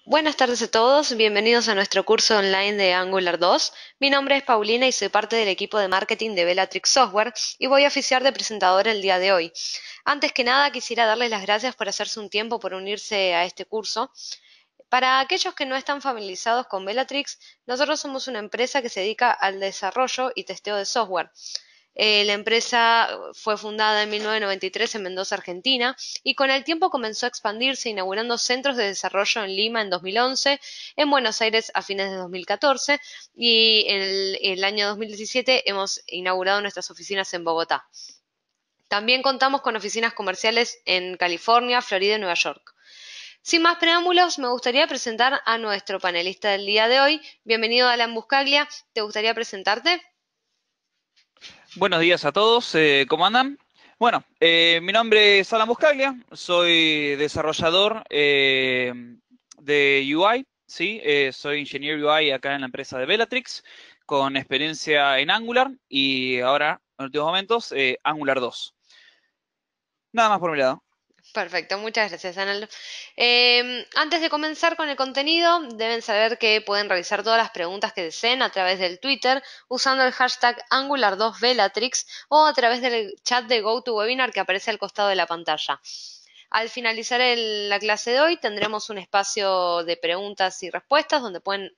Buenas tardes a todos, bienvenidos a nuestro curso online de Angular 2. Mi nombre es Paulina y soy parte del equipo de marketing de Bellatrix Software y voy a oficiar de presentadora el día de hoy. Antes que nada, quisiera darles las gracias por hacerse un tiempo por unirse a este curso. Para aquellos que no están familiarizados con Bellatrix, nosotros somos una empresa que se dedica al desarrollo y testeo de software. La empresa fue fundada en 1993 en Mendoza, Argentina, y con el tiempo comenzó a expandirse, inaugurando centros de desarrollo en Lima en 2011, en Buenos Aires a fines de 2014 y en el año 2017 hemos inaugurado nuestras oficinas en Bogotá. También contamos con oficinas comerciales en California, Florida y Nueva York. Sin más preámbulos, me gustaría presentar a nuestro panelista del día de hoy. Bienvenido, Alan Buscaglia. ¿Te gustaría presentarte? Buenos días a todos, ¿cómo andan? Bueno, mi nombre es Alan Buscaglia, soy desarrollador de UI, ¿sí? Soy ingeniero UI acá en la empresa de Bellatrix, con experiencia en Angular y ahora, en últimos momentos, Angular 2. Nada más por mi lado. Perfecto, muchas gracias, Ana. Antes de comenzar con el contenido, deben saber que pueden realizar todas las preguntas que deseen a través del Twitter usando el hashtag Angular2Bellatrix o a través del chat de GoToWebinar que aparece al costado de la pantalla. Al finalizar la clase de hoy, tendremos un espacio de preguntas y respuestas donde pueden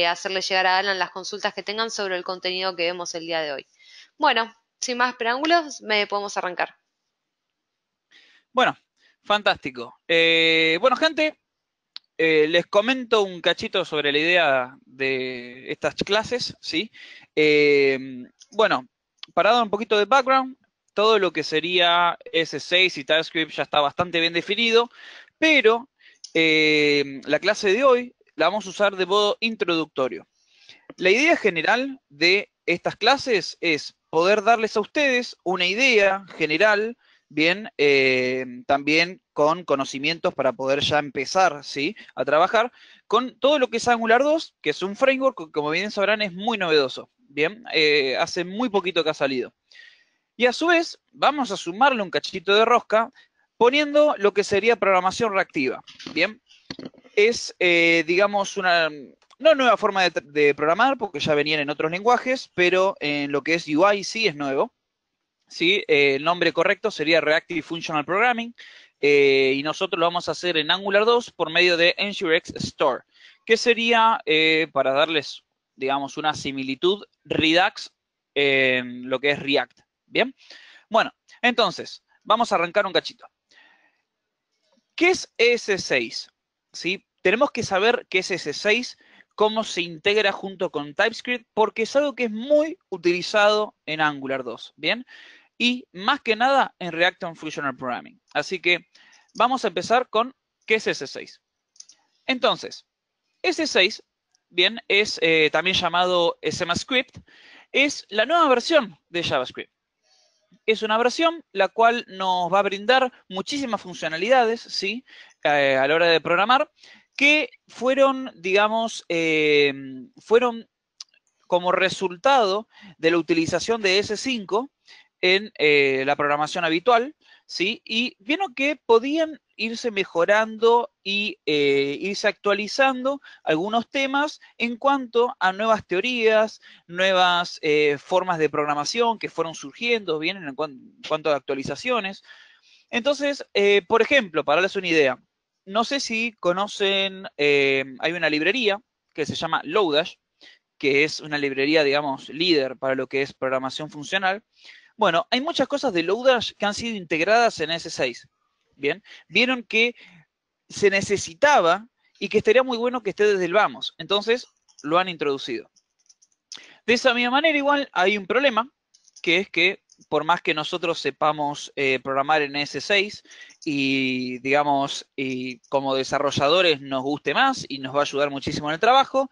hacerle llegar a Alan las consultas que tengan sobre el contenido que vemos el día de hoy. Bueno, sin más preámbulos, podemos arrancar. Bueno, fantástico. Bueno, gente, les comento un cachito sobre la idea de estas clases, ¿sí? Bueno, para dar un poquito de background, todo lo que sería S6 y TypeScript ya está bastante bien definido, pero la clase de hoy la vamos a usar de modo introductorio. La idea general de estas clases es poder darles a ustedes una idea general, bien, también con conocimientos para poder ya empezar, ¿sí?, a trabajar con todo lo que es Angular 2, que es un framework que, como bien sabrán, es muy novedoso, bien, hace muy poquito que ha salido. Y a su vez, vamos a sumarle un cachito de rosca poniendo lo que sería programación reactiva, bien. Es, digamos, una no nueva forma de programar, porque ya venían en otros lenguajes, pero en lo que es UI sí es nuevo. ¿Sí? El nombre correcto sería Reactive Functional Programming, y nosotros lo vamos a hacer en Angular 2 por medio de NGRX Store, que sería, para darles, digamos, una similitud, Redux en lo que es React. ¿Bien? Bueno, entonces, vamos a arrancar un cachito. ¿Qué es ES6? ¿Sí? Tenemos que saber qué es ES6, cómo se integra junto con TypeScript, porque es algo que es muy utilizado en Angular 2, ¿bien? Y más que nada en React Functional Programming. Así que vamos a empezar con qué es ES6. Entonces, ES6, bien, es también llamado ECMAScript, es la nueva versión de JavaScript. Es una versión la cual nos va a brindar muchísimas funcionalidades, ¿sí? A la hora de programar, que fueron, digamos, fueron como resultado de la utilización de S5 en la programación habitual, ¿sí? Y vieron que podían irse mejorando y irse actualizando algunos temas en cuanto a nuevas teorías, nuevas formas de programación que fueron surgiendo, bien, en cuanto a actualizaciones. Entonces, por ejemplo, para darles una idea, no sé si conocen, hay una librería que se llama Lodash, que es una librería, digamos, líder para lo que es programación funcional. Bueno, hay muchas cosas de Lodash que han sido integradas en S6. Bien, vieron que se necesitaba y que estaría muy bueno que esté desde el vamos. Entonces, lo han introducido. De esa misma manera, igual, hay un problema, que es que por más que nosotros sepamos programar en S6 y, digamos, y como desarrolladores nos guste más y nos va a ayudar muchísimo en el trabajo,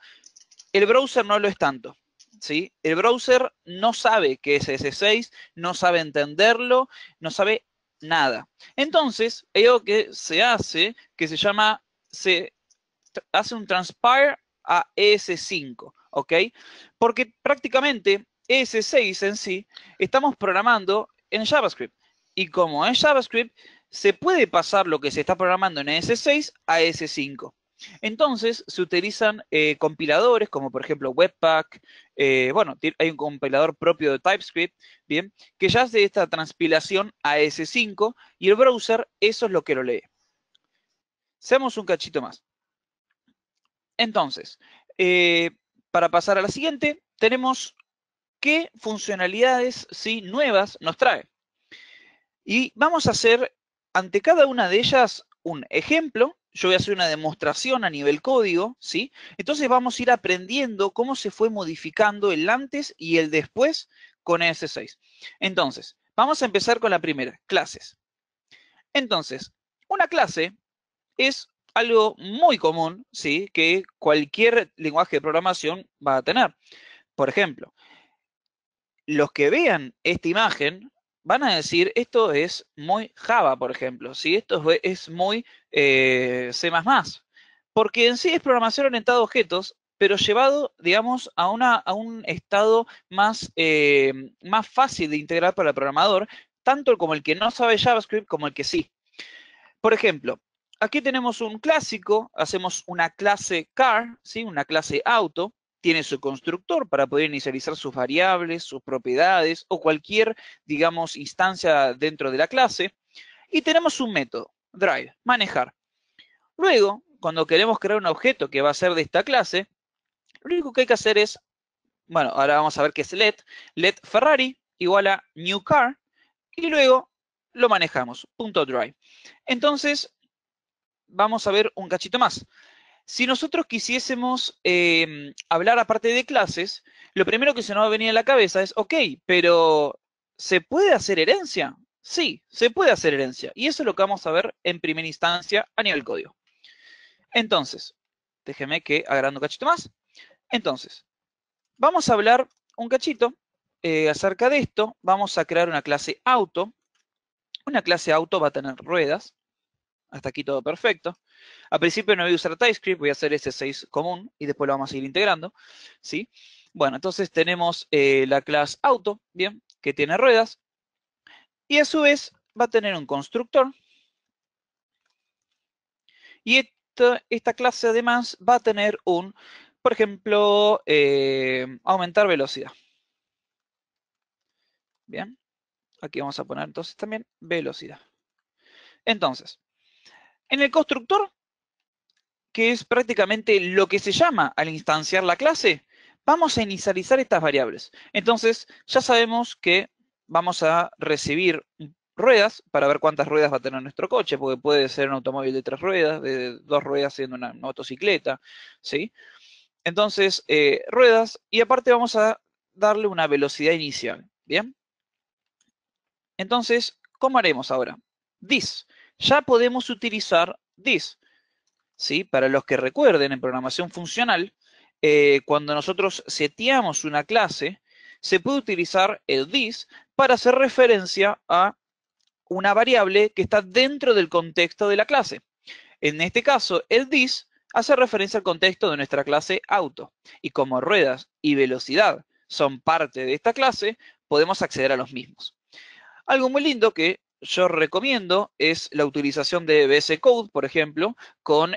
el browser no lo es tanto, ¿sí? El browser no sabe qué es S6, no sabe entenderlo, no sabe nada. Entonces, hay algo que se hace que se llama, se hace un transpire a ES5, ¿ok? Porque prácticamente ES6 en sí estamos programando en JavaScript. Y como es JavaScript, se puede pasar lo que se está programando en ES6 a ES5. Entonces, se utilizan compiladores como por ejemplo Webpack, bueno, hay un compilador propio de TypeScript, ¿bien? Que ya hace esta transpilación a S5 y el browser eso es lo que lo lee. Seamos un cachito más. Entonces, para pasar a la siguiente, tenemos qué funcionalidades ¿sí? nuevas nos trae. Y vamos a hacer ante cada una de ellas un ejemplo. Yo voy a hacer una demostración a nivel código, ¿sí? Entonces vamos a ir aprendiendo cómo se fue modificando el antes y el después con ES6. Entonces, vamos a empezar con la primera, clases. Entonces, una clase es algo muy común, ¿sí? Que cualquier lenguaje de programación va a tener. Por ejemplo, los que vean esta imagen van a decir, esto es muy Java, por ejemplo, ¿sí? Esto es muy C++, porque en sí es programación orientada a objetos, pero llevado, digamos, a un estado más fácil de integrar para el programador, tanto como el que no sabe JavaScript como el que sí. Por ejemplo, aquí tenemos un clásico, hacemos una clase car, ¿sí? Una clase auto, tiene su constructor para poder inicializar sus variables, sus propiedades o cualquier, digamos, instancia dentro de la clase. Y tenemos un método, drive, manejar. Luego, cuando queremos crear un objeto que va a ser de esta clase, lo único que hay que hacer es, bueno, ahora vamos a ver qué es let Ferrari igual a new car, y luego lo manejamos, punto .drive. Entonces, vamos a ver un cachito más. Si nosotros quisiésemos hablar aparte de clases, lo primero que se nos va a venir a la cabeza es, ok, pero ¿se puede hacer herencia? Sí, se puede hacer herencia. Y eso es lo que vamos a ver en primera instancia a nivel código. Entonces, déjeme que agrando un cachito más. Entonces, vamos a hablar un cachito acerca de esto. Vamos a crear una clase auto. Una clase auto va a tener ruedas. Hasta aquí todo perfecto. Al principio no voy a usar TypeScript, voy a hacer S6 común y después lo vamos a ir integrando, ¿sí? Bueno, entonces tenemos la clase auto, bien, que tiene ruedas y a su vez va a tener un constructor y esta clase además va a tener un, por ejemplo, aumentar velocidad. Bien, aquí vamos a poner entonces también velocidad. Entonces, en el constructor, que es prácticamente lo que se llama al instanciar la clase, vamos a inicializar estas variables. Entonces, ya sabemos que vamos a recibir ruedas para ver cuántas ruedas va a tener nuestro coche, porque puede ser un automóvil de 3 ruedas, de 2 ruedas siendo una motocicleta, ¿sí? Entonces, ruedas, y aparte vamos a darle una velocidad inicial, ¿bien? Entonces, ¿cómo haremos ahora? This. Ya podemos utilizar this. ¿Sí? Para los que recuerden, en programación funcional, cuando nosotros seteamos una clase, se puede utilizar el this para hacer referencia a una variable que está dentro del contexto de la clase. En este caso, el this hace referencia al contexto de nuestra clase auto. Y como ruedas y velocidad son parte de esta clase, podemos acceder a los mismos. Algo muy lindo que yo recomiendo es la utilización de VS Code, por ejemplo, con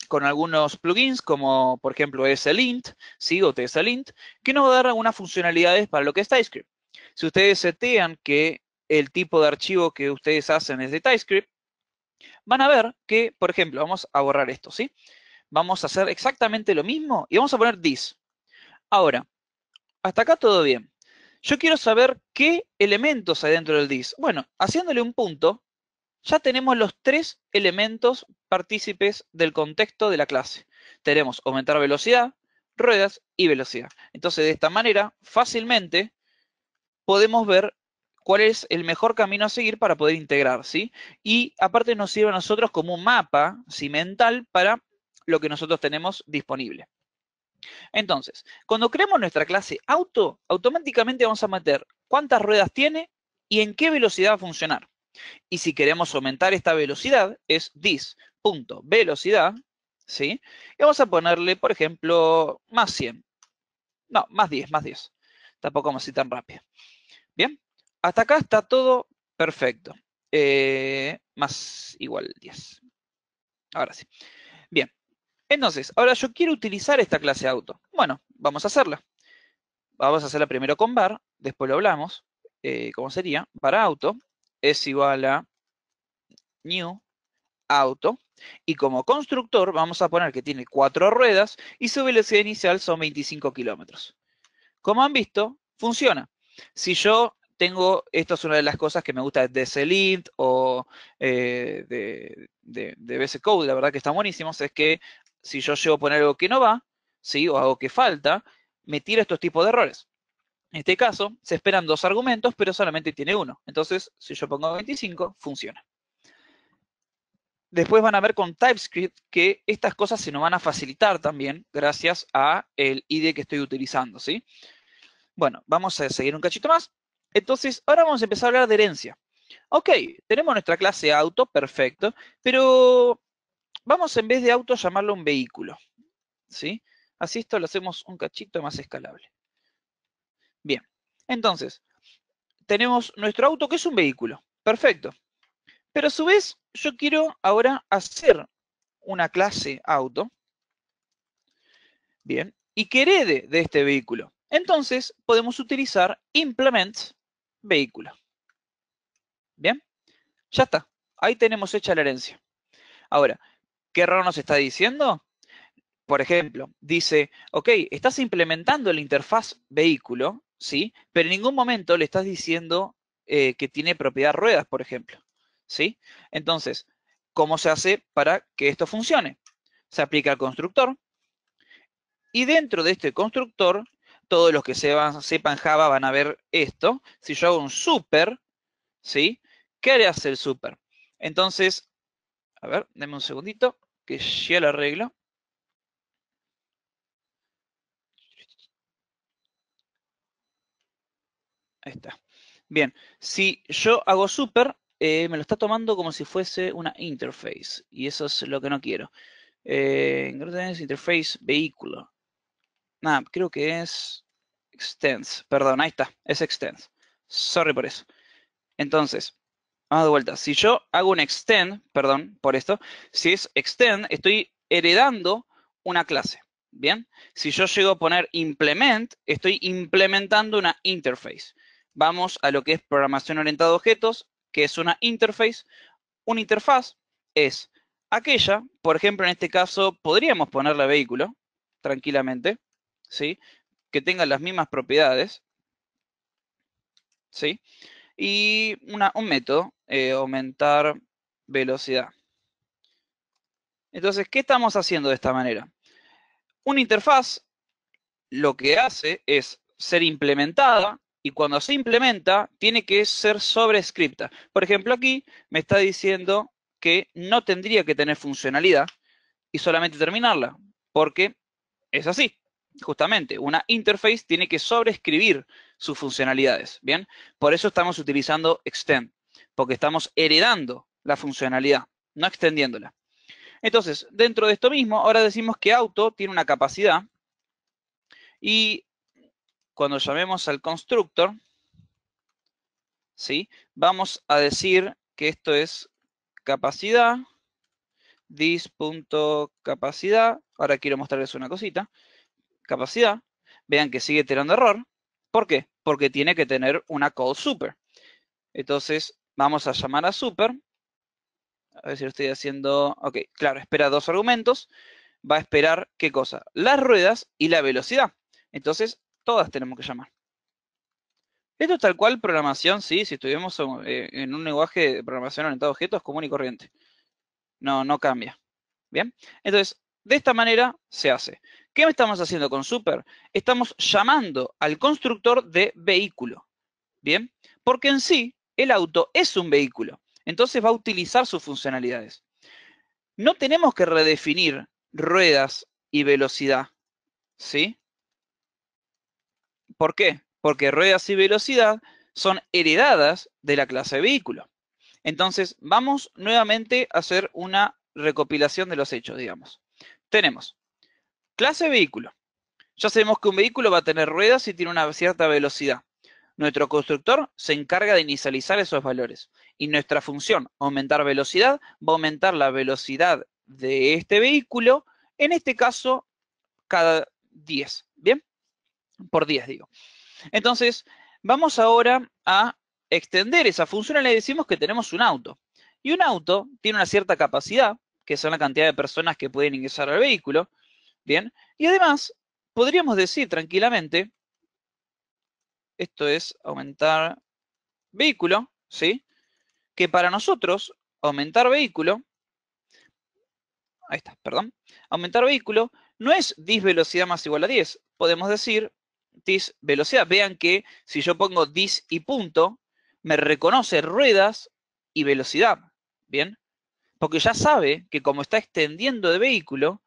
algunos plugins como, por ejemplo, ESLint, ¿sí? O TSLint, que nos va a dar algunas funcionalidades para lo que es TypeScript. Si ustedes setean que el tipo de archivo que ustedes hacen es de TypeScript, van a ver que, por ejemplo, vamos a borrar esto, ¿sí? Vamos a hacer exactamente lo mismo y vamos a poner this. Ahora, hasta acá todo bien. Yo quiero saber qué elementos hay dentro del this. Bueno, haciéndole un punto, ya tenemos los 3 elementos partícipes del contexto de la clase. Tenemos aumentar velocidad, ruedas y velocidad. Entonces, de esta manera, fácilmente podemos ver cuál es el mejor camino a seguir para poder integrar, ¿sí? Y aparte nos sirve a nosotros como un mapa, ¿sí? Mental para lo que nosotros tenemos disponible. Entonces, cuando creemos nuestra clase auto, automáticamente vamos a meter cuántas ruedas tiene y en qué velocidad va a funcionar. Y si queremos aumentar esta velocidad, es this.velocidad, ¿sí? Y vamos a ponerle, por ejemplo, más 100. No, más 10, más 10. Tampoco vamos a ir tan rápido. Bien, hasta acá está todo perfecto. Más igual 10. Ahora sí. Bien, entonces, ahora yo quiero utilizar esta clase auto. Bueno, vamos a hacerla. Vamos a hacerla primero con var, después lo hablamos. ¿Cómo sería? Var auto es igual a new auto. Y como constructor vamos a poner que tiene 4 ruedas y su velocidad inicial son 25 kilómetros. Como han visto, funciona. Si yo tengo, esto es una de las cosas que me gusta de CLint o de VS Code, la verdad que están buenísimos, es que si yo llego a poner algo que no va, ¿sí? O algo que falta, me tira estos tipos de errores. En este caso, se esperan 2 argumentos, pero solamente tiene uno. Entonces, si yo pongo 25, funciona. Después van a ver con TypeScript que estas cosas se nos van a facilitar también gracias a el IDE que estoy utilizando, ¿sí? Bueno, vamos a seguir un cachito más. Entonces, ahora vamos a empezar a hablar de herencia. Ok, tenemos nuestra clase auto, perfecto, pero vamos en vez de auto llamarlo un vehículo, ¿sí? Así esto lo hacemos un cachito más escalable. Bien, entonces, tenemos nuestro auto que es un vehículo, perfecto. Pero a su vez, yo quiero ahora hacer una clase auto, bien, y que herede de este vehículo. Entonces, podemos utilizar implement vehículo. Bien, ya está. Ahí tenemos hecha la herencia. Ahora, ¿qué error nos está diciendo? Por ejemplo, dice, ok, estás implementando la interfaz vehículo, ¿sí? Pero en ningún momento le estás diciendo que tiene propiedad ruedas, por ejemplo, ¿sí? Entonces, ¿cómo se hace para que esto funcione? Se aplica al constructor y dentro de este constructor, todos los que sepan Java van a ver esto. Si yo hago un super, ¿sí? ¿Qué hace el super? Entonces, a ver, denme un segundito, que ya lo arreglo. Ahí está. Bien, si yo hago super, me lo está tomando como si fuese una interface. Y eso es lo que no quiero. Interface vehículo. Nada, creo que es extends. Perdón, ahí está. Es extends. Sorry por eso. Entonces, vamos de vuelta. Si yo hago un extend, perdón por esto, si es extend, estoy heredando una clase. Bien, si yo llego a poner implement, estoy implementando una interface. Vamos a lo que es programación orientada a objetos, que es una interface. Una interfaz es aquella, por ejemplo, en este caso, podríamos ponerle vehículo, tranquilamente, ¿sí? Que tenga las mismas propiedades, ¿sí? Y un método, aumentar velocidad. Entonces, ¿qué estamos haciendo de esta manera? Una interfaz lo que hace es ser implementada y cuando se implementa tiene que ser sobrescripta. Por ejemplo, aquí me está diciendo que no tendría que tener funcionalidad y solamente terminarla, porque es así. Justamente, una interface tiene que sobreescribir sus funcionalidades, ¿bien? Por eso estamos utilizando extend, porque estamos heredando la funcionalidad, no extendiéndola. Entonces, dentro de esto mismo, ahora decimos que auto tiene una capacidad y cuando llamemos al constructor, ¿sí? Vamos a decir que esto es capacidad, this.capacidad. Ahora quiero mostrarles una cosita. Capacidad. Vean que sigue teniendo error. ¿Por qué? Porque tiene que tener una call super. Entonces, vamos a llamar a super. A ver si lo estoy haciendo. Ok, claro, espera 2 argumentos. Va a esperar, ¿qué cosa? Las ruedas y la velocidad. Entonces, todas tenemos que llamar. Esto es tal cual programación, sí, si estuviéramos en un lenguaje de programación orientado a objetos común y corriente. No cambia. ¿Bien? Entonces, de esta manera se hace. ¿Qué estamos haciendo con super? Estamos llamando al constructor de vehículo. ¿Bien? Porque en sí, el auto es un vehículo. Entonces va a utilizar sus funcionalidades. No tenemos que redefinir ruedas y velocidad. ¿Sí? ¿Por qué? Porque ruedas y velocidad son heredadas de la clase de vehículo. Entonces, vamos nuevamente a hacer una recopilación de los hechos, digamos. Tenemos clase vehículo. Ya sabemos que un vehículo va a tener ruedas y tiene una cierta velocidad. Nuestro constructor se encarga de inicializar esos valores. Y nuestra función, aumentar velocidad, va a aumentar la velocidad de este vehículo, en este caso, cada 10, ¿bien? Por 10, digo. Entonces, vamos ahora a extender esa función y le decimos que tenemos un auto. Y un auto tiene una cierta capacidad, que son la cantidad de personas que pueden ingresar al vehículo, ¿bien? Y además, podríamos decir tranquilamente, esto es aumentar vehículo, ¿sí? Que para nosotros, aumentar vehículo, ahí está, perdón, aumentar vehículo no es dis velocidad más igual a 10. Podemos decir dis velocidad. Vean que si yo pongo dis y punto, me reconoce ruedas y velocidad, ¿bien? Porque ya sabe que como está extendiendo de vehículo,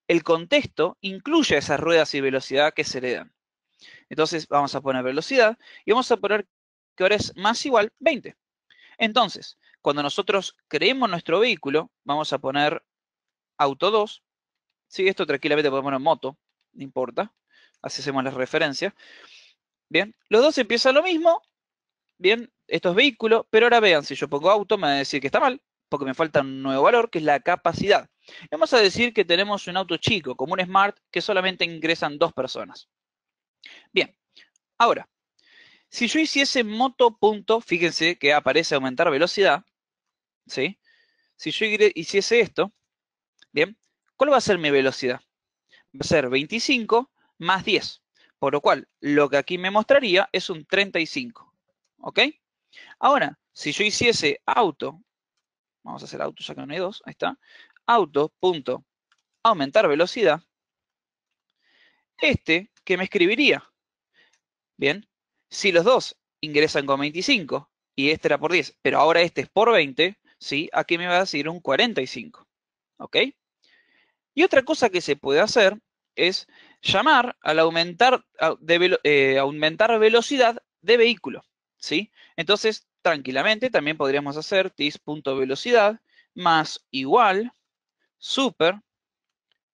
el contexto incluye esas ruedas y velocidad que se le dan. Entonces vamos a poner velocidad y vamos a poner que ahora es más igual 20. Entonces, cuando nosotros creemos nuestro vehículo, vamos a poner auto 2. Sí, esto tranquilamente podemos poner moto, no importa. Así hacemos la referencia. Bien, los dos empiezan lo mismo. Bien, esto es vehículo, pero ahora vean, si yo pongo auto, me va a decir que está mal, porque me falta un nuevo valor, que es la capacidad. Vamos a decir que tenemos un auto chico, como un Smart, que solamente ingresan 2 personas. Bien, ahora, si yo hiciese moto punto, fíjense que aparece aumentar velocidad, ¿sí? Si yo hiciese esto, bien, ¿cuál va a ser mi velocidad? Va a ser 25 más 10, por lo cual lo que aquí me mostraría es un 35, ¿ok? Ahora, si yo hiciese auto, vamos a hacer auto ya que no hay dos, ahí está, auto punto aumentar velocidad, ¿qué me escribiría? Bien, si los dos ingresan con 25 y este era por 10, pero ahora este es por 20, ¿sí? Aquí me va a decir un 45, ¿ok? Y otra cosa que se puede hacer es llamar al aumentar velocidad de vehículo, ¿sí? Entonces, tranquilamente también podríamos hacer tis.velocidad más igual super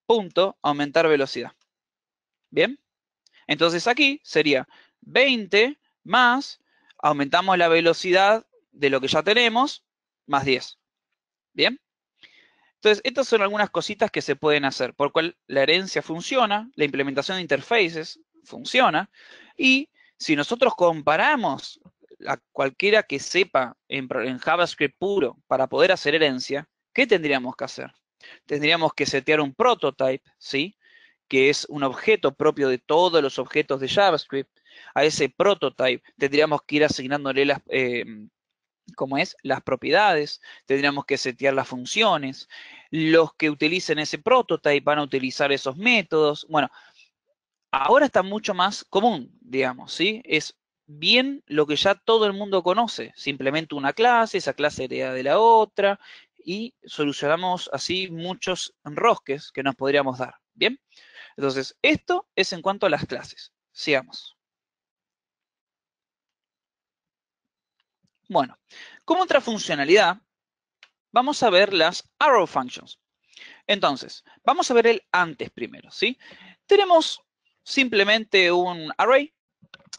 punto aumentar velocidad. ¿Bien? Entonces aquí sería 20 más, aumentamos la velocidad de lo que ya tenemos, más 10. ¿Bien? Entonces, estas son algunas cositas que se pueden hacer, por cual la herencia funciona, la implementación de interfaces funciona, y si nosotros comparamos a cualquiera que sepa en JavaScript puro para poder hacer herencia, ¿qué tendríamos que hacer? Tendríamos que setear un prototype, ¿sí? Que es un objeto propio de todos los objetos de JavaScript. A ese prototype tendríamos que ir asignándole las propiedades, tendríamos que setear las funciones. Los que utilicen ese prototype van a utilizar esos métodos. Bueno, ahora está mucho más común, digamos, ¿sí? Es bien lo que ya todo el mundo conoce. Simplemente una clase, esa clase hereda de la otra, y solucionamos así muchos enrosques que nos podríamos dar. ¿Bien? Entonces, esto es en cuanto a las clases. Sigamos. Bueno, como otra funcionalidad, vamos a ver las arrow functions. Entonces, vamos a ver el antes primero, ¿sí? Tenemos simplemente un array.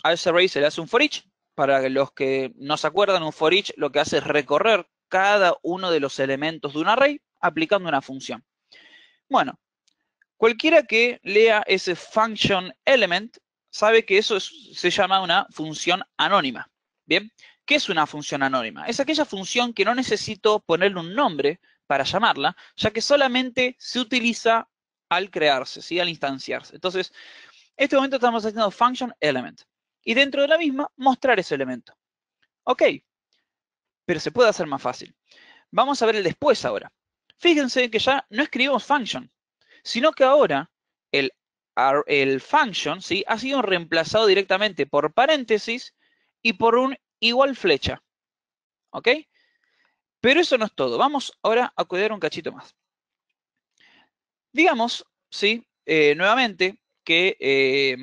A ese array se le hace un for each. Para los que no se acuerdan, un for each lo que hace es recorrer cada uno de los elementos de un array aplicando una función. Bueno, cualquiera que lea ese function element sabe que eso se llama una función anónima. ¿Bien? ¿Qué es una función anónima? Es aquella función que no necesito ponerle un nombre para llamarla, ya que solamente se utiliza al crearse, ¿sí? Al instanciarse. Entonces, en este momento estamos haciendo function element. Y dentro de la misma, mostrar ese elemento. Ok, pero se puede hacer más fácil. Vamos a ver el después ahora. Fíjense que ya no escribimos function, sino que ahora el function, ¿sí? Ha sido reemplazado directamente por paréntesis y por un igual flecha. ¿Ok? Pero eso no es todo. Vamos ahora a cuidar un cachito más. Digamos, ¿sí? Nuevamente, que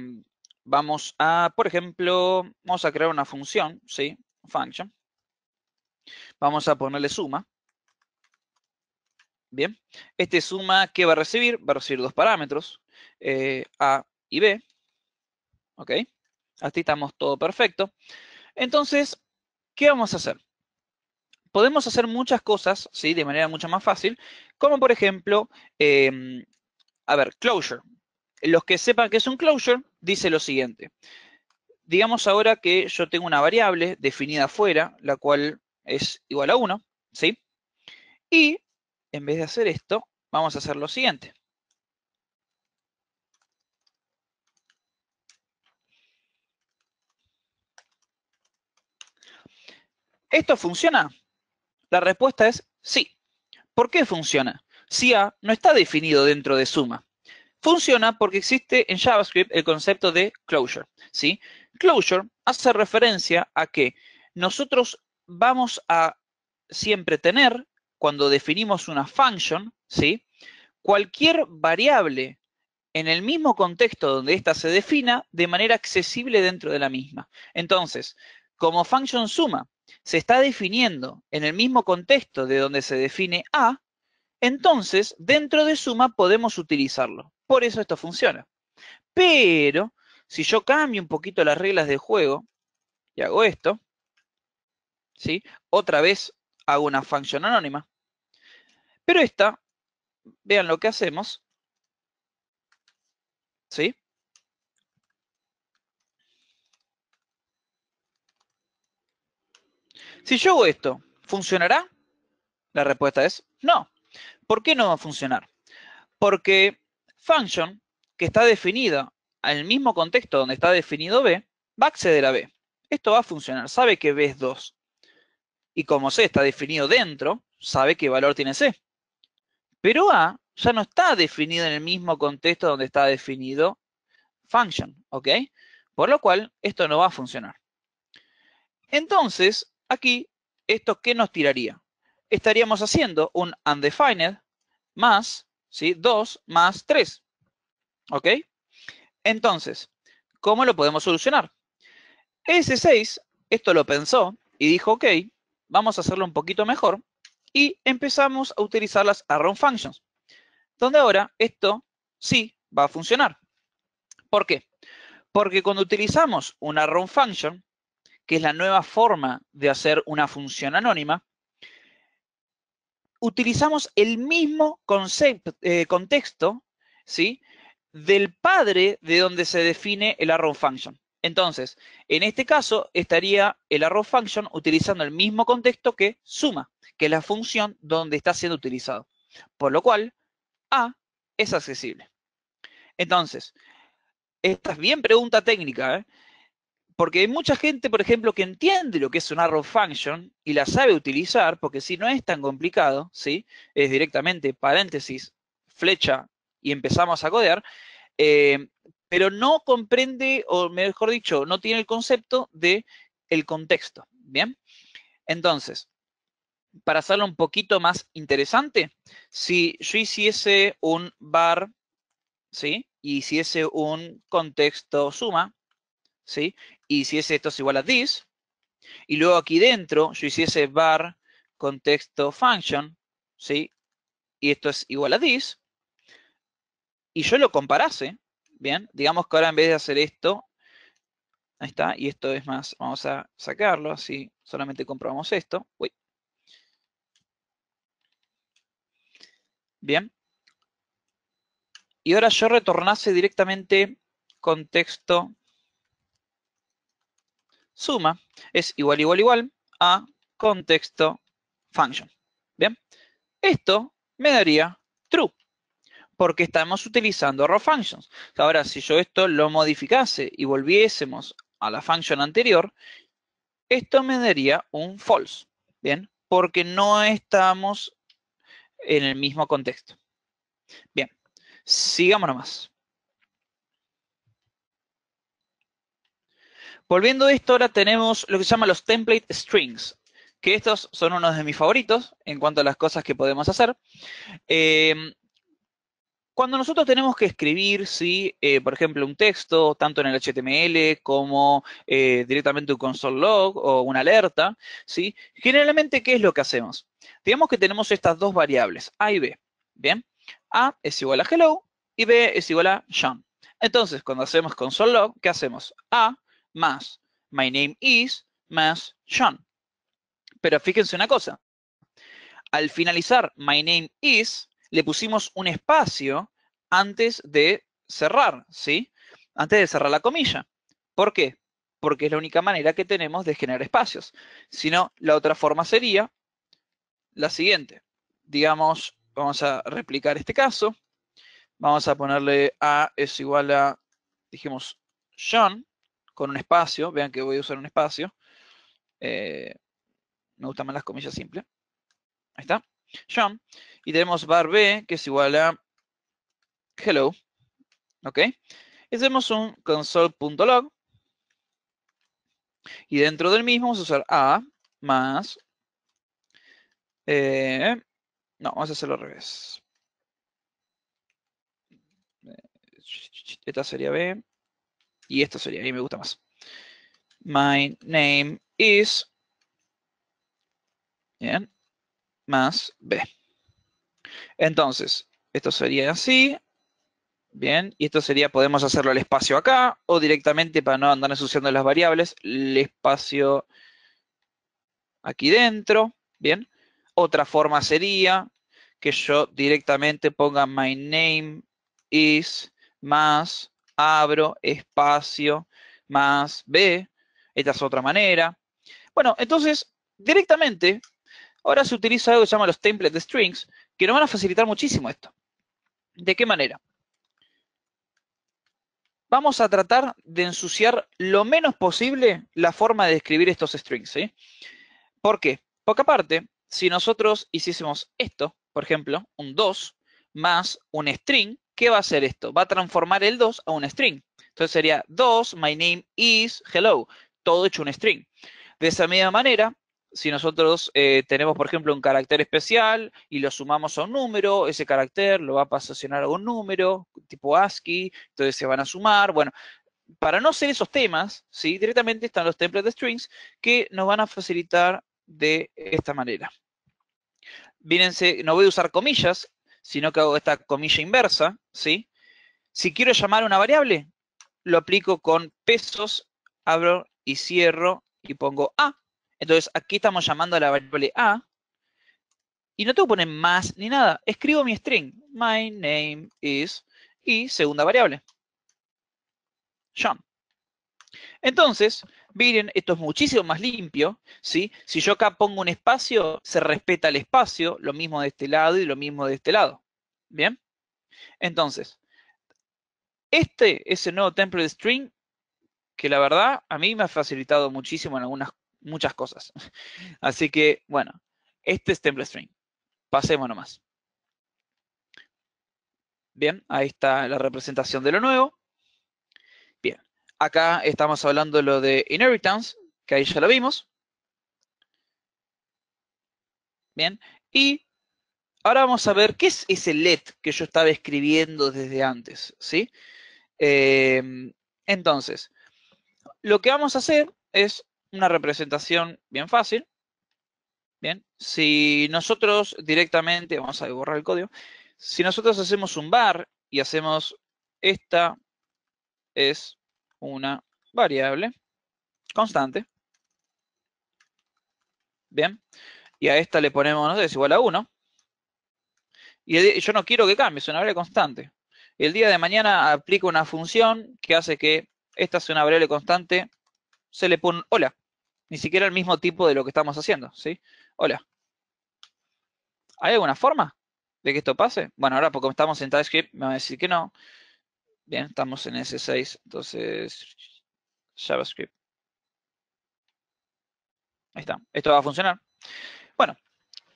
vamos a, por ejemplo, vamos a crear una función, ¿sí? Function. Vamos a ponerle suma. Bien. Este suma, ¿qué va a recibir? Va a recibir dos parámetros, A y B. ¿Ok? Así estamos todo perfecto. Entonces, ¿qué vamos a hacer? podemos hacer muchas cosas, ¿sí? De manera mucho más fácil, como por ejemplo, a ver, closure. Los que sepan qué es un closure, dice lo siguiente. Digamos ahora que yo tengo una variable definida afuera, la cual es igual a 1, ¿sí? Y en vez de hacer esto, vamos a hacer lo siguiente. ¿Esto funciona? La respuesta es sí. ¿Por qué funciona? Si A no está definido dentro de suma. Funciona porque existe en JavaScript el concepto de closure, ¿sí? Closure hace referencia a que nosotros vamos a siempre tener, cuando definimos una function, ¿sí? Cualquier variable en el mismo contexto donde ésta se defina de manera accesible dentro de la misma. Entonces, como function suma se está definiendo en el mismo contexto de donde se define A, entonces dentro de suma podemos utilizarlo. Por eso esto funciona. Pero, si yo cambio un poquito las reglas del juego y hago esto, ¿sí? Otra vez hago una function anónima. Pero esta, vean lo que hacemos, ¿sí? Si yo hago esto, ¿funcionará? La respuesta es no. ¿Por qué no va a funcionar? Porque function, que está definida en el mismo contexto donde está definido B, va a acceder a B. Esto va a funcionar, sabe que B es 2. Y como C está definido dentro, sabe qué valor tiene C. Pero A ya no está definido en el mismo contexto donde está definido function, ¿ok? Por lo cual, esto no va a funcionar. Entonces, aquí, ¿esto qué nos tiraría? Estaríamos haciendo un undefined más, ¿sí? 2 más 3, ¿ok? Entonces, ¿cómo lo podemos solucionar? ES6 esto lo pensó y dijo, ok, vamos a hacerlo un poquito mejor y empezamos a utilizar las arrow functions, donde ahora esto sí va a funcionar. ¿Por qué? Porque cuando utilizamos una arrow function, que es la nueva forma de hacer una función anónima, utilizamos el mismo contexto, ¿sí? Del padre de donde se define el arrow function. Entonces, en este caso, estaría el arrow function utilizando el mismo contexto que suma, que es la función donde está siendo utilizado. Por lo cual, A es accesible. Entonces, esta es bien pregunta técnica, ¿eh? Porque hay mucha gente, por ejemplo, que entiende lo que es un arrow function y la sabe utilizar, porque si no es tan complicado, ¿sí? Es directamente paréntesis, flecha y empezamos a codear, eh, pero no comprende, o mejor dicho, no tiene el concepto de el contexto, ¿bien? Entonces, para hacerlo un poquito más interesante, si yo hiciese un var, ¿sí? Y hiciese un contexto suma, ¿sí? Y hiciese esto es igual a this, y luego aquí dentro yo hiciese var contexto function, ¿sí? Y esto es igual a this, y yo lo comparase, ¿bien? Digamos que ahora en vez de hacer esto, ahí está, y esto es más, vamos a sacarlo, así solamente comprobamos esto. Uy. Bien. Y ahora yo retornase directamente contexto suma, es igual, igual, igual a contexto function. Bien. Esto me daría true, porque estamos utilizando arrow functions. Ahora, si yo esto lo modificase y volviésemos a la function anterior, esto me daría un false, ¿bien? Porque no estamos en el mismo contexto. Bien, sigamos nomás. Volviendo a esto, ahora tenemos lo que se llama los template strings, que estos son unos de mis favoritos en cuanto a las cosas que podemos hacer. Cuando nosotros tenemos que escribir, ¿sí? Por ejemplo, un texto, tanto en el HTML como directamente un console log o una alerta, ¿sí? Generalmente, ¿qué es lo que hacemos? Digamos que tenemos estas dos variables, A y B, ¿bien? A es igual a hello y B es igual a John. Entonces, cuando hacemos console log, ¿qué hacemos? A más my name is más John. Pero fíjense una cosa, al finalizar my name is, le pusimos un espacio antes de cerrar, ¿sí? Antes de cerrar la comilla. ¿Por qué? Porque es la única manera que tenemos de generar espacios. Si no, la otra forma sería la siguiente. Digamos, vamos a replicar este caso. Vamos a ponerle A es igual a, dijimos, John, con un espacio. Vean que voy a usar un espacio. Me gustan más las comillas simples. Ahí está. John. Y tenemos var B, que es igual a hello. ¿Ok? Y tenemos un console.log. Y dentro del mismo vamos a usar A más... no, vamos a hacerlo al revés. Esta sería B. Y esta sería A, me gusta más. My name is... Bien. Más B. Entonces, esto sería así. Bien, y esto sería, podemos hacerlo al espacio acá, o directamente para no andar ensuciando las variables, el espacio aquí dentro. Bien, otra forma sería que yo directamente ponga my name is más, abro, espacio, más B. Esta es otra manera. Bueno, entonces, directamente, ahora se utiliza algo que se llama los templates de strings, que nos van a facilitar muchísimo esto. ¿De qué manera? Vamos a tratar de ensuciar lo menos posible la forma de escribir estos strings, ¿sí? ¿Por qué? Porque aparte, si nosotros hiciésemos esto, por ejemplo, un 2 más un string, ¿qué va a hacer esto? Va a transformar el 2 a un string. Entonces sería 2, my name is, hello, todo hecho un string. De esa misma manera, si nosotros tenemos, por ejemplo, un carácter especial y lo sumamos a un número, ese carácter lo va a posicionar a un número, tipo ASCII, entonces se van a sumar. Bueno, para no hacer esos temas, ¿sí? Directamente están los templates de strings que nos van a facilitar de esta manera. Fíjense, no voy a usar comillas, sino que hago esta comilla inversa, ¿sí? Si quiero llamar a una variable, lo aplico con pesos, abro y cierro y pongo A. Entonces aquí estamos llamando a la variable A y no tengo que poner más ni nada. Escribo mi string, my name is, y segunda variable, John. Entonces, miren, esto es muchísimo más limpio, ¿sí? Si yo acá pongo un espacio, se respeta el espacio, lo mismo de este lado y lo mismo de este lado. ¿Bien? Entonces, este es el nuevo template string que la verdad a mí me ha facilitado muchísimo en muchas cosas. Así que, bueno, este es template string. Pasemos nomás. Bien, ahí está la representación de lo nuevo. Bien, acá estamos hablando de lo de inheritance, que ahí ya lo vimos. Bien, y ahora vamos a ver qué es ese let que yo estaba escribiendo desde antes, ¿sí? Entonces, lo que vamos a hacer es una representación bien fácil. Bien, si nosotros directamente, vamos a borrar el código, si nosotros hacemos un var y hacemos esta es una variable constante, bien, y a esta le ponemos, no sé, es igual a 1, y yo no quiero que cambie, es una variable constante. El día de mañana aplico una función que hace que esta sea una variable constante, se le pone hola, ni siquiera el mismo tipo de lo que estamos haciendo, ¿sí? Hola. ¿Hay alguna forma de que esto pase? Bueno, ahora porque estamos en TypeScript me va a decir que no. Bien, estamos en S6, entonces JavaScript. Ahí está, esto va a funcionar. Bueno,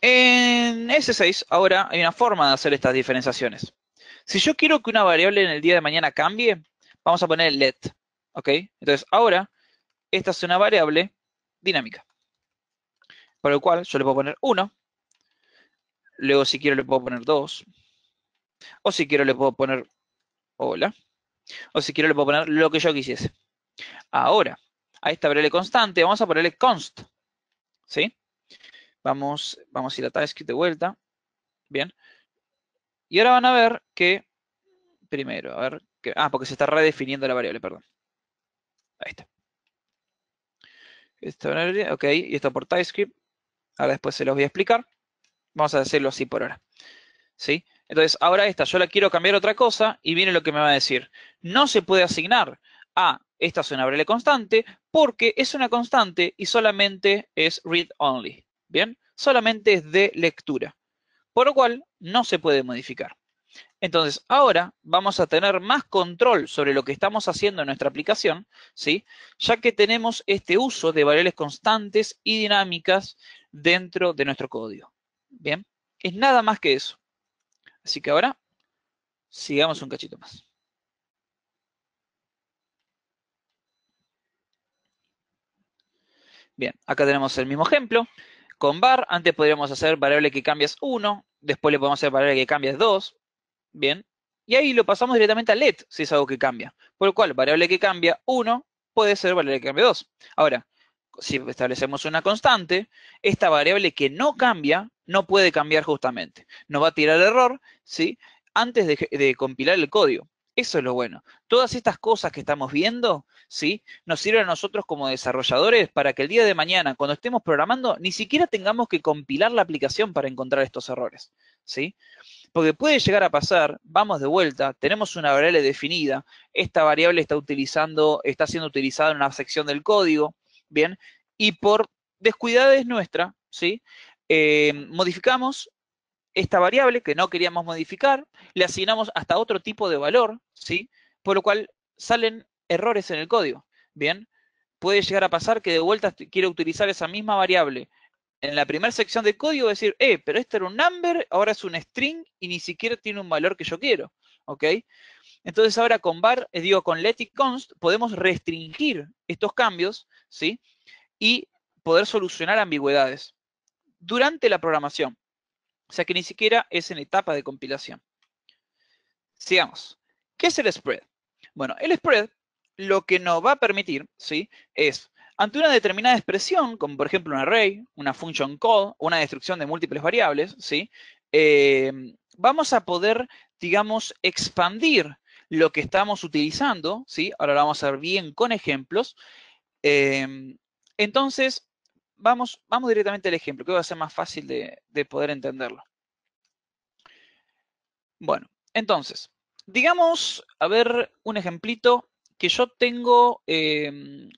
en S6 ahora hay una forma de hacer estas diferenciaciones. Si yo quiero que una variable en el día de mañana cambie, vamos a poner let, ¿ok? Entonces ahora, esta es una variable dinámica, por lo cual yo le puedo poner 1, luego si quiero le puedo poner 2, o si quiero le puedo poner hola, o si quiero le puedo poner lo que yo quisiese. Ahora, a esta variable constante vamos a ponerle const, ¿sí? Vamos a ir a TypeScript de vuelta. Bien. Y ahora van a ver que, primero, a ver, porque se está redefiniendo la variable, perdón. Ahí está. Esta variable, ok, y esto por TypeScript. Ahora después se los voy a explicar. Vamos a decirlo así por ahora. ¿Sí? Entonces, ahora esta yo la quiero cambiar a otra cosa y viene lo que me va a decir. No se puede asignar a esta es una variable constante porque es una constante y solamente es read only. ¿Bien? Solamente es de lectura. Por lo cual, no se puede modificar. Entonces, ahora vamos a tener más control sobre lo que estamos haciendo en nuestra aplicación, ¿sí? Ya que tenemos este uso de variables constantes y dinámicas dentro de nuestro código. Bien, es nada más que eso. Así que ahora, sigamos un cachito más. Bien, acá tenemos el mismo ejemplo. Con var, antes podríamos hacer variable que cambias 1, después le podemos hacer variable que cambias 2, bien, y ahí lo pasamos directamente a let, si es algo que cambia. Por lo cual, variable que cambia 1 puede ser variable que cambia 2. Ahora, si establecemos una constante, esta variable que no cambia, no puede cambiar justamente. Nos va a tirar error, ¿sí? Antes de compilar el código. Eso es lo bueno. Todas estas cosas que estamos viendo, ¿sí? Nos sirven a nosotros como desarrolladores para que el día de mañana, cuando estemos programando, ni siquiera tengamos que compilar la aplicación para encontrar estos errores, ¿sí? Porque puede llegar a pasar, vamos de vuelta, tenemos una variable definida, esta variable está siendo utilizada en una sección del código, ¿bien? Y por descuidadez nuestra, ¿sí? Modificamos esta variable que no queríamos modificar, le asignamos hasta otro tipo de valor, ¿sí? Por lo cual salen errores en el código, ¿bien? Puede llegar a pasar que de vuelta quiero utilizar esa misma variable en la primera sección de código, decir, pero este era un number, ahora es un string y ni siquiera tiene un valor que yo quiero, ¿ok? Entonces ahora con var, con let y const, podemos restringir estos cambios, ¿sí? Y poder solucionar ambigüedades durante la programación. O sea que ni siquiera es en etapa de compilación. Sigamos. ¿Qué es el spread? Bueno, el spread lo que nos va a permitir, ¿sí? Es, ante una determinada expresión, como por ejemplo un array, una function call, una destrucción de múltiples variables, ¿sí? Vamos a poder, digamos, expandir lo que estamos utilizando, ¿sí? Ahora lo vamos a ver bien con ejemplos. Entonces, vamos directamente al ejemplo, que va a ser más fácil de poder entenderlo. Bueno, entonces, digamos, a ver, un ejemplito, que yo tengo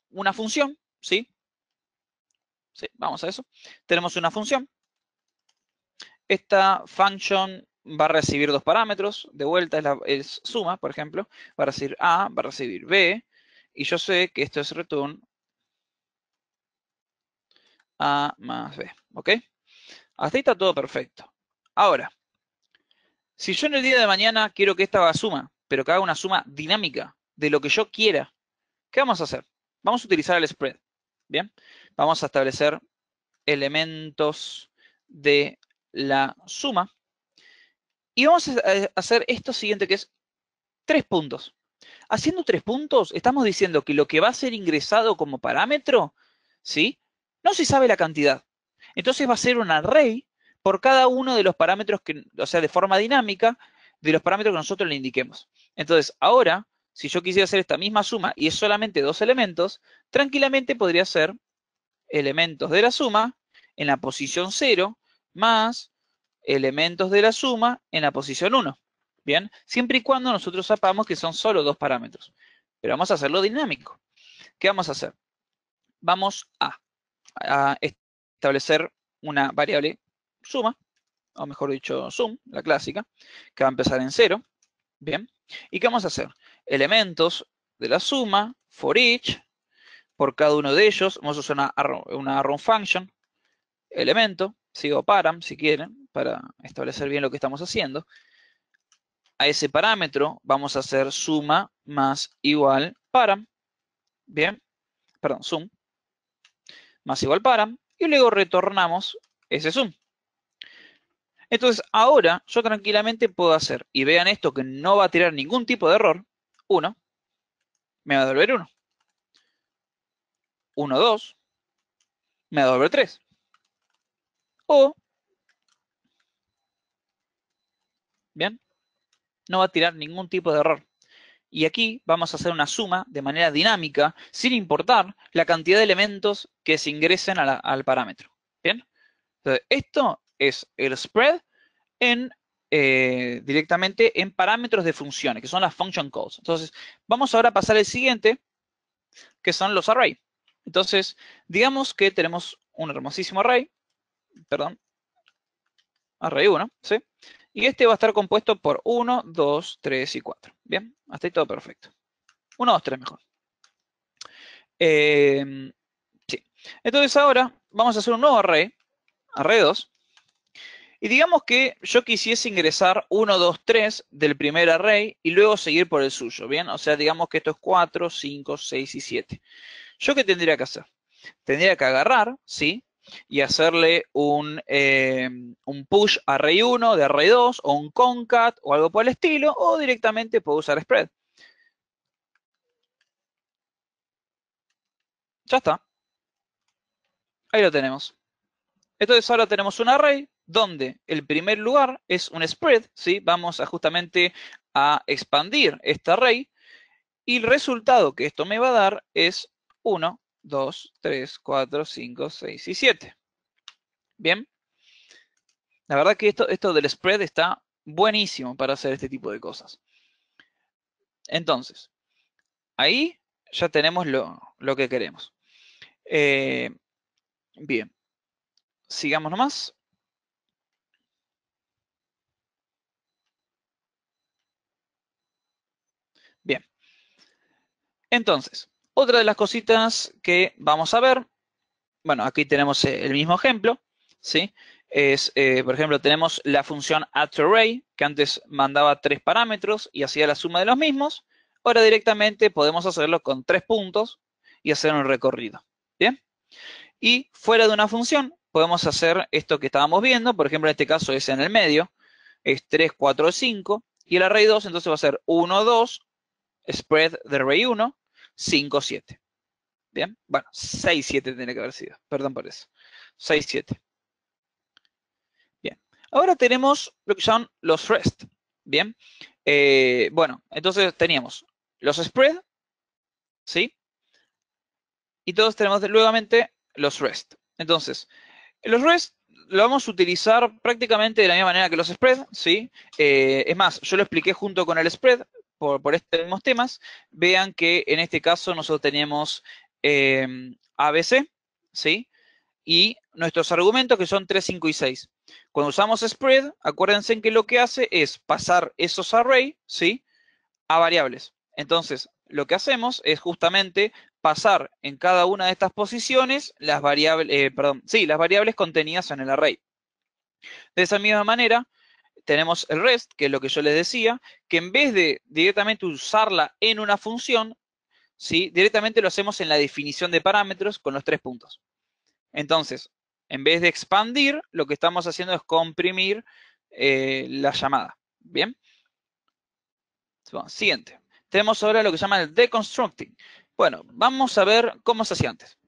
una función, ¿sí? Sí, vamos a eso. Tenemos una función. Esta function va a recibir dos parámetros. De vuelta es suma, por ejemplo. Va a recibir A, va a recibir B. Y yo sé que esto es return A más B, ¿ok? Hasta ahí está todo perfecto. Ahora, si yo en el día de mañana quiero que esta haga suma, pero que haga una suma dinámica de lo que yo quiera, ¿qué vamos a hacer? Vamos a utilizar el spread. Bien, vamos a establecer elementos de la suma. Y vamos a hacer esto siguiente, que es 3 puntos. Haciendo 3 puntos, estamos diciendo que lo que va a ser ingresado como parámetro, ¿sí? No se sabe la cantidad. Entonces va a ser un array por cada uno de los parámetros, o sea, de forma dinámica, de los parámetros que nosotros le indiquemos. Entonces, ahora, si yo quisiera hacer esta misma suma y es solamente 2 elementos, tranquilamente podría ser elementos de la suma en la posición 0 más elementos de la suma en la posición 1. Bien, siempre y cuando nosotros sepamos que son solo 2 parámetros. Pero vamos a hacerlo dinámico. ¿Qué vamos a hacer? Vamos a establecer una variable suma, o mejor dicho, sum, la clásica, que va a empezar en 0. Bien, ¿y qué vamos a hacer? Elementos de la suma, for each, por cada uno de ellos, vamos a usar una arrow function, elemento, sigo param si quieren, para establecer bien lo que estamos haciendo. A ese parámetro vamos a hacer suma más igual param, bien, perdón, sum, más igual param, y luego retornamos ese sum. Entonces, ahora yo tranquilamente puedo hacer, y vean esto que no va a tirar ningún tipo de error, 1, me va a devolver 1. 1, 2, me va a devolver 3. O, bien, no va a tirar ningún tipo de error. Y aquí vamos a hacer una suma de manera dinámica, sin importar la cantidad de elementos que se ingresen al parámetro. ¿Bien? Entonces, esto es el spread directamente en parámetros de funciones, que son las function calls. Entonces, vamos ahora a pasar al siguiente, que son los arrays. Entonces, digamos que tenemos un hermosísimo array, perdón, array 1, ¿sí? Y este va a estar compuesto por 1, 2, 3 y 4. Bien, hasta ahí todo perfecto. 1, 2, 3 mejor. Sí. Entonces ahora vamos a hacer un nuevo array, array 2. Y digamos que yo quisiese ingresar 1, 2, 3 del primer array y luego seguir por el suyo, ¿bien? O sea, digamos que esto es 4, 5, 6 y 7. ¿Yo qué tendría que hacer? Tendría que agarrar, ¿sí? Y hacerle un push array 1 de array 2 o un concat o algo por el estilo, o directamente puedo usar spread. Ya está. Ahí lo tenemos. Entonces ahora tenemos un array donde el primer lugar es un spread, ¿sí? Vamos a justamente a expandir este array y el resultado que esto me va a dar es 1, 2, 3, 4, 5, 6 y 7. Bien. La verdad que esto del spread está buenísimo para hacer este tipo de cosas. Entonces, ahí ya tenemos lo que queremos. Bien, sigamos nomás. Bien, entonces, otra de las cositas que vamos a ver, bueno, aquí tenemos el mismo ejemplo, ¿sí? Es, por ejemplo, tenemos la función addArray, que antes mandaba 3 parámetros y hacía la suma de los mismos. Ahora directamente podemos hacerlo con 3 puntos y hacer un recorrido. Bien. Y fuera de una función, podemos hacer esto que estábamos viendo. Por ejemplo, en este caso es en el medio. Es 3, 4, 5. Y el array 2, entonces va a ser 1, 2, spread de array 1, 5, 7. Bien, bueno, 6, 7 tiene que haber sido. Perdón por eso. 6, 7. Bien. Ahora tenemos lo que son los rest. Bien. Bueno, entonces teníamos los spread, ¿sí? Y todos tenemos nuevamente los rest. Entonces, los rest lo vamos a utilizar prácticamente de la misma manera que los spread, ¿sí? Es más, yo lo expliqué junto con el spread por estos mismos temas. Vean que en este caso nosotros teníamos ABC, ¿sí? Y nuestros argumentos que son 3, 5 y 6. Cuando usamos spread, acuérdense que lo que hace es pasar esos arrays, ¿sí? A variables. Entonces, lo que hacemos es justamente pasar en cada una de estas posiciones las variables, las variables contenidas en el array. De esa misma manera, tenemos el rest, que es lo que yo les decía, que en vez de directamente usarla en una función, ¿sí? Directamente lo hacemos en la definición de parámetros con los 3 puntos. Entonces, en vez de expandir, lo que estamos haciendo es comprimir la llamada. ¿Bien? Bueno, siguiente. Tenemos ahora lo que se llama el deconstructing. Bueno, vamos a ver cómo se hacía antes.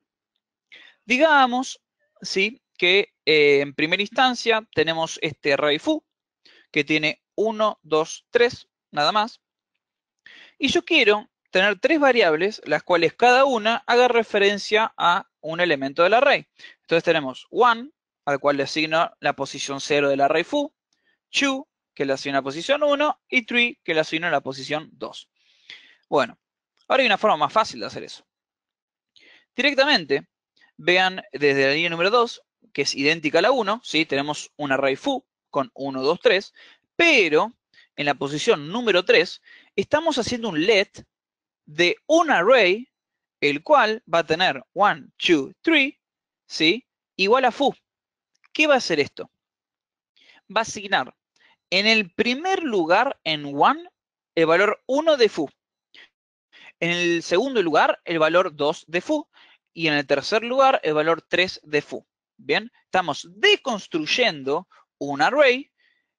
Digamos, ¿sí? Que en primera instancia tenemos este array foo, que tiene 1, 2, 3, nada más. Y yo quiero tener 3 variables, las cuales cada una haga referencia a un elemento del array. Entonces tenemos 1, al cual le asigno la posición 0 del array foo, 2, que le asigno la posición 1, y 3, que le asigno la posición 2. Bueno, ahora hay una forma más fácil de hacer eso. Directamente, vean desde la línea número 2, que es idéntica a la 1, ¿sí? Tenemos un array foo con 1, 2, 3, pero en la posición número 3 estamos haciendo un let de un array, el cual va a tener 1, 2, 3, ¿sí? Igual a foo. ¿Qué va a hacer esto? Va a asignar en el primer lugar en 1 el valor 1 de foo. En el segundo lugar, el valor 2 de foo. Y en el tercer lugar, el valor 3 de foo. Bien, estamos deconstruyendo un array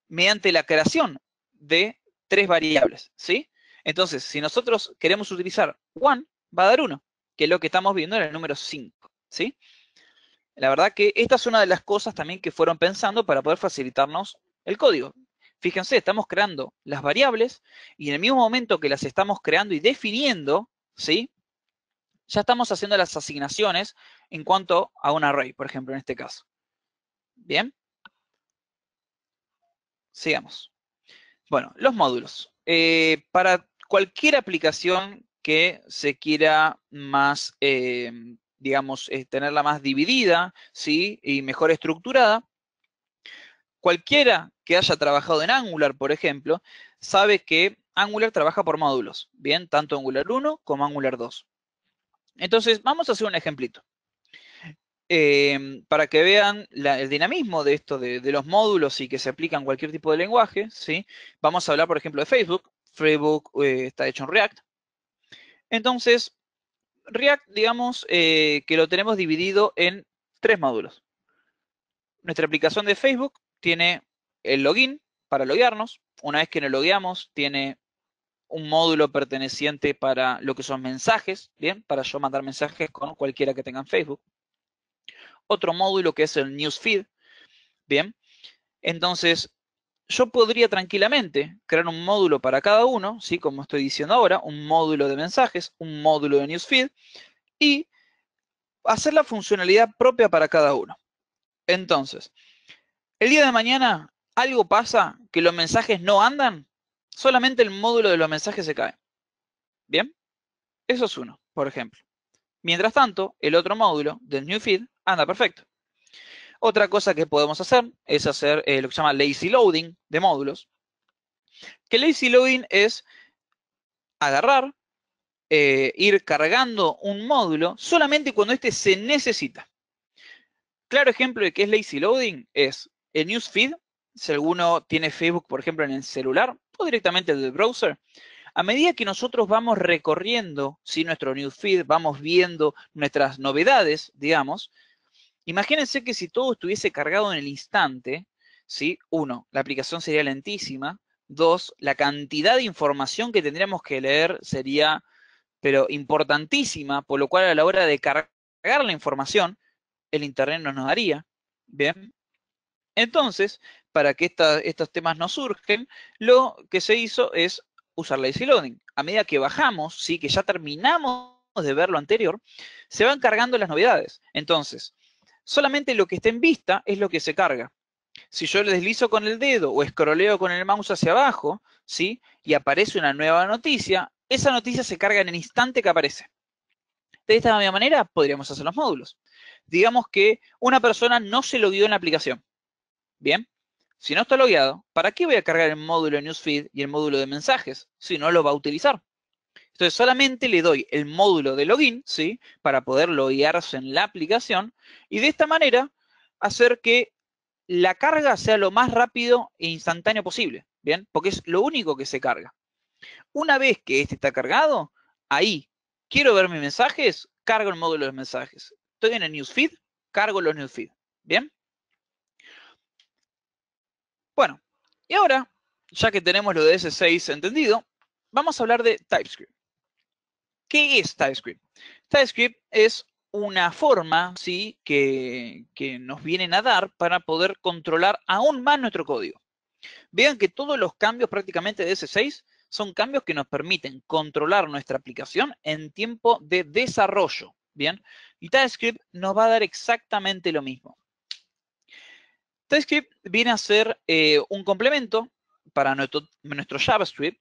mediante la creación de 3 variables, ¿sí? Entonces, si nosotros queremos utilizar 1, va a dar 1, que es lo que estamos viendo en el número 5, ¿sí? La verdad que esta es una de las cosas también que fueron pensando para poder facilitarnos el código. Fíjense, estamos creando las variables y en el mismo momento que las estamos creando y definiendo, ¿sí? Ya estamos haciendo las asignaciones en cuanto a un array, por ejemplo, en este caso. ¿Bien? Sigamos. Bueno, los módulos. Para cualquier aplicación que se quiera más, digamos, tenerla más dividida, ¿sí? Y mejor estructurada, cualquiera que haya trabajado en Angular, por ejemplo, sabe que Angular trabaja por módulos, ¿bien? Tanto Angular 1 como Angular 2. Entonces, vamos a hacer un ejemplito. Para que vean el dinamismo de esto de los módulos y que se aplican cualquier tipo de lenguaje, ¿sí? Vamos a hablar, por ejemplo, de Facebook. Facebook está hecho en React. Entonces, React, digamos que lo tenemos dividido en 3 módulos. Nuestra aplicación de Facebook tiene el login para loguearnos. Una vez que nos logueamos, tiene un módulo perteneciente para lo que son mensajes, ¿bien? Para yo mandar mensajes con cualquiera que tenga en Facebook. Otro módulo que es el newsfeed, ¿bien? Entonces, yo podría tranquilamente crear un módulo para cada uno, ¿sí? Como estoy diciendo ahora, un módulo de mensajes, un módulo de newsfeed, y hacer la funcionalidad propia para cada uno. Entonces, el día de mañana algo pasa que los mensajes no andan, solamente el módulo de los mensajes se cae. ¿Bien? Eso es uno, por ejemplo. Mientras tanto, el otro módulo del newsfeed anda perfecto. Otra cosa que podemos hacer es hacer lo que se llama lazy loading de módulos. Que lazy loading es agarrar, ir cargando un módulo solamente cuando este se necesita. Claro ejemplo de que es lazy loading es el newsfeed. Si alguno tiene Facebook, por ejemplo, en el celular o directamente desde el browser, a medida que nosotros vamos recorriendo nuestro newsfeed, vamos viendo nuestras novedades, digamos, imagínense que si todo estuviese cargado en el instante, ¿sí? Uno, la aplicación sería lentísima. Dos, la cantidad de información que tendríamos que leer sería, pero importantísima, por lo cual a la hora de cargar la información, el Internet no nos daría. Bien. Entonces, para que estos temas no surgen, lo que se hizo es usar lazy loading. A medida que bajamos, ¿sí? Que ya terminamos de ver lo anterior, se van cargando las novedades. Entonces, solamente lo que está en vista es lo que se carga. Si yo le deslizo con el dedo o escroleo con el mouse hacia abajo, ¿sí? Y aparece una nueva noticia, esa noticia se carga en el instante que aparece. De esta misma manera podríamos hacer los módulos. Digamos que una persona no se logueó en la aplicación. Bien, si no está logueado, ¿para qué voy a cargar el módulo de newsfeed y el módulo de mensajes si no lo va a utilizar? Entonces solamente le doy el módulo de login, ¿sí? Para poder loguearse en la aplicación y de esta manera hacer que la carga sea lo más rápido e instantáneo posible, ¿bien? Porque es lo único que se carga. Una vez que este está cargado, ahí, quiero ver mis mensajes, cargo el módulo de los mensajes. Estoy en el newsfeed, cargo los newsfeed, ¿bien? Bueno, y ahora, ya que tenemos lo de S6 entendido, vamos a hablar de TypeScript. ¿Qué es TypeScript? TypeScript es una forma, ¿sí? que nos vienen a dar para poder controlar aún más nuestro código. Vean que todos los cambios prácticamente de S6 son cambios que nos permiten controlar nuestra aplicación en tiempo de desarrollo, ¿bien? Y TypeScript nos va a dar exactamente lo mismo. TypeScript viene a ser un complemento para nuestro JavaScript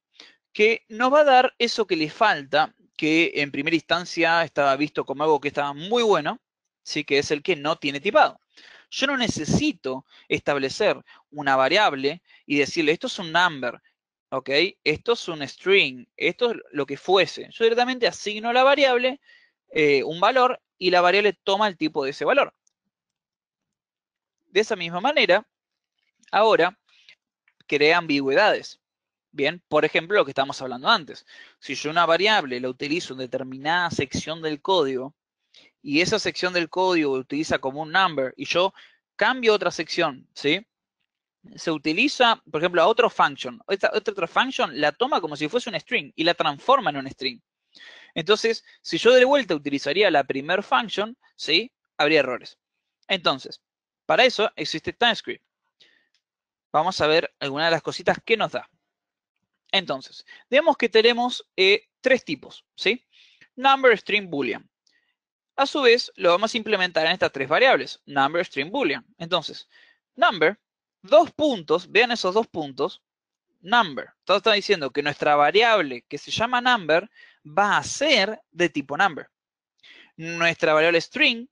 que nos va a dar eso que le falta, que en primera instancia estaba visto como algo que estaba muy bueno, ¿sí? Que es el que no tiene tipado. Yo no necesito establecer una variable y decirle, esto es un number, ¿ok? Esto es un string, esto es lo que fuese. Yo directamente asigno a la variable un valor y la variable toma el tipo de ese valor. De esa misma manera, ahora crea ambigüedades. Bien, por ejemplo, lo que estamos hablando antes. Si yo una variable la utilizo en determinada sección del código y esa sección del código lo utiliza como un number y yo cambio otra sección, ¿sí? Se utiliza, por ejemplo, a otro function. Esta otra function la toma como si fuese un string y la transforma en un string. Entonces, si yo de vuelta utilizaría la primer function, ¿sí? Habría errores. Entonces, para eso existe TypeScript. Vamos a ver algunas de las cositas que nos da. Entonces, digamos que tenemos 3 tipos, ¿sí? Number, string, boolean. A su vez, lo vamos a implementar en estas 3 variables, number, string, boolean. Entonces, number dos puntos, vean esos dos puntos, number. Entonces está diciendo que nuestra variable que se llama number va a ser de tipo number. Nuestra variable string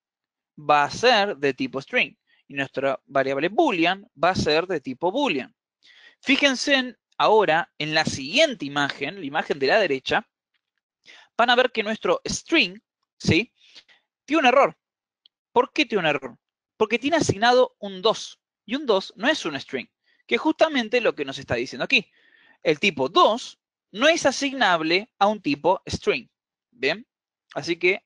va a ser de tipo string. Y nuestra variable boolean va a ser de tipo boolean. Fíjense ahora en la siguiente imagen, la imagen de la derecha, van a ver que nuestro string, ¿sí?, tiene un error. ¿Por qué tiene un error? Porque tiene asignado un 2. Y un 2 no es un string, que es justamente lo que nos está diciendo aquí. El tipo 2 no es asignable a un tipo string. ¿Bien? Así que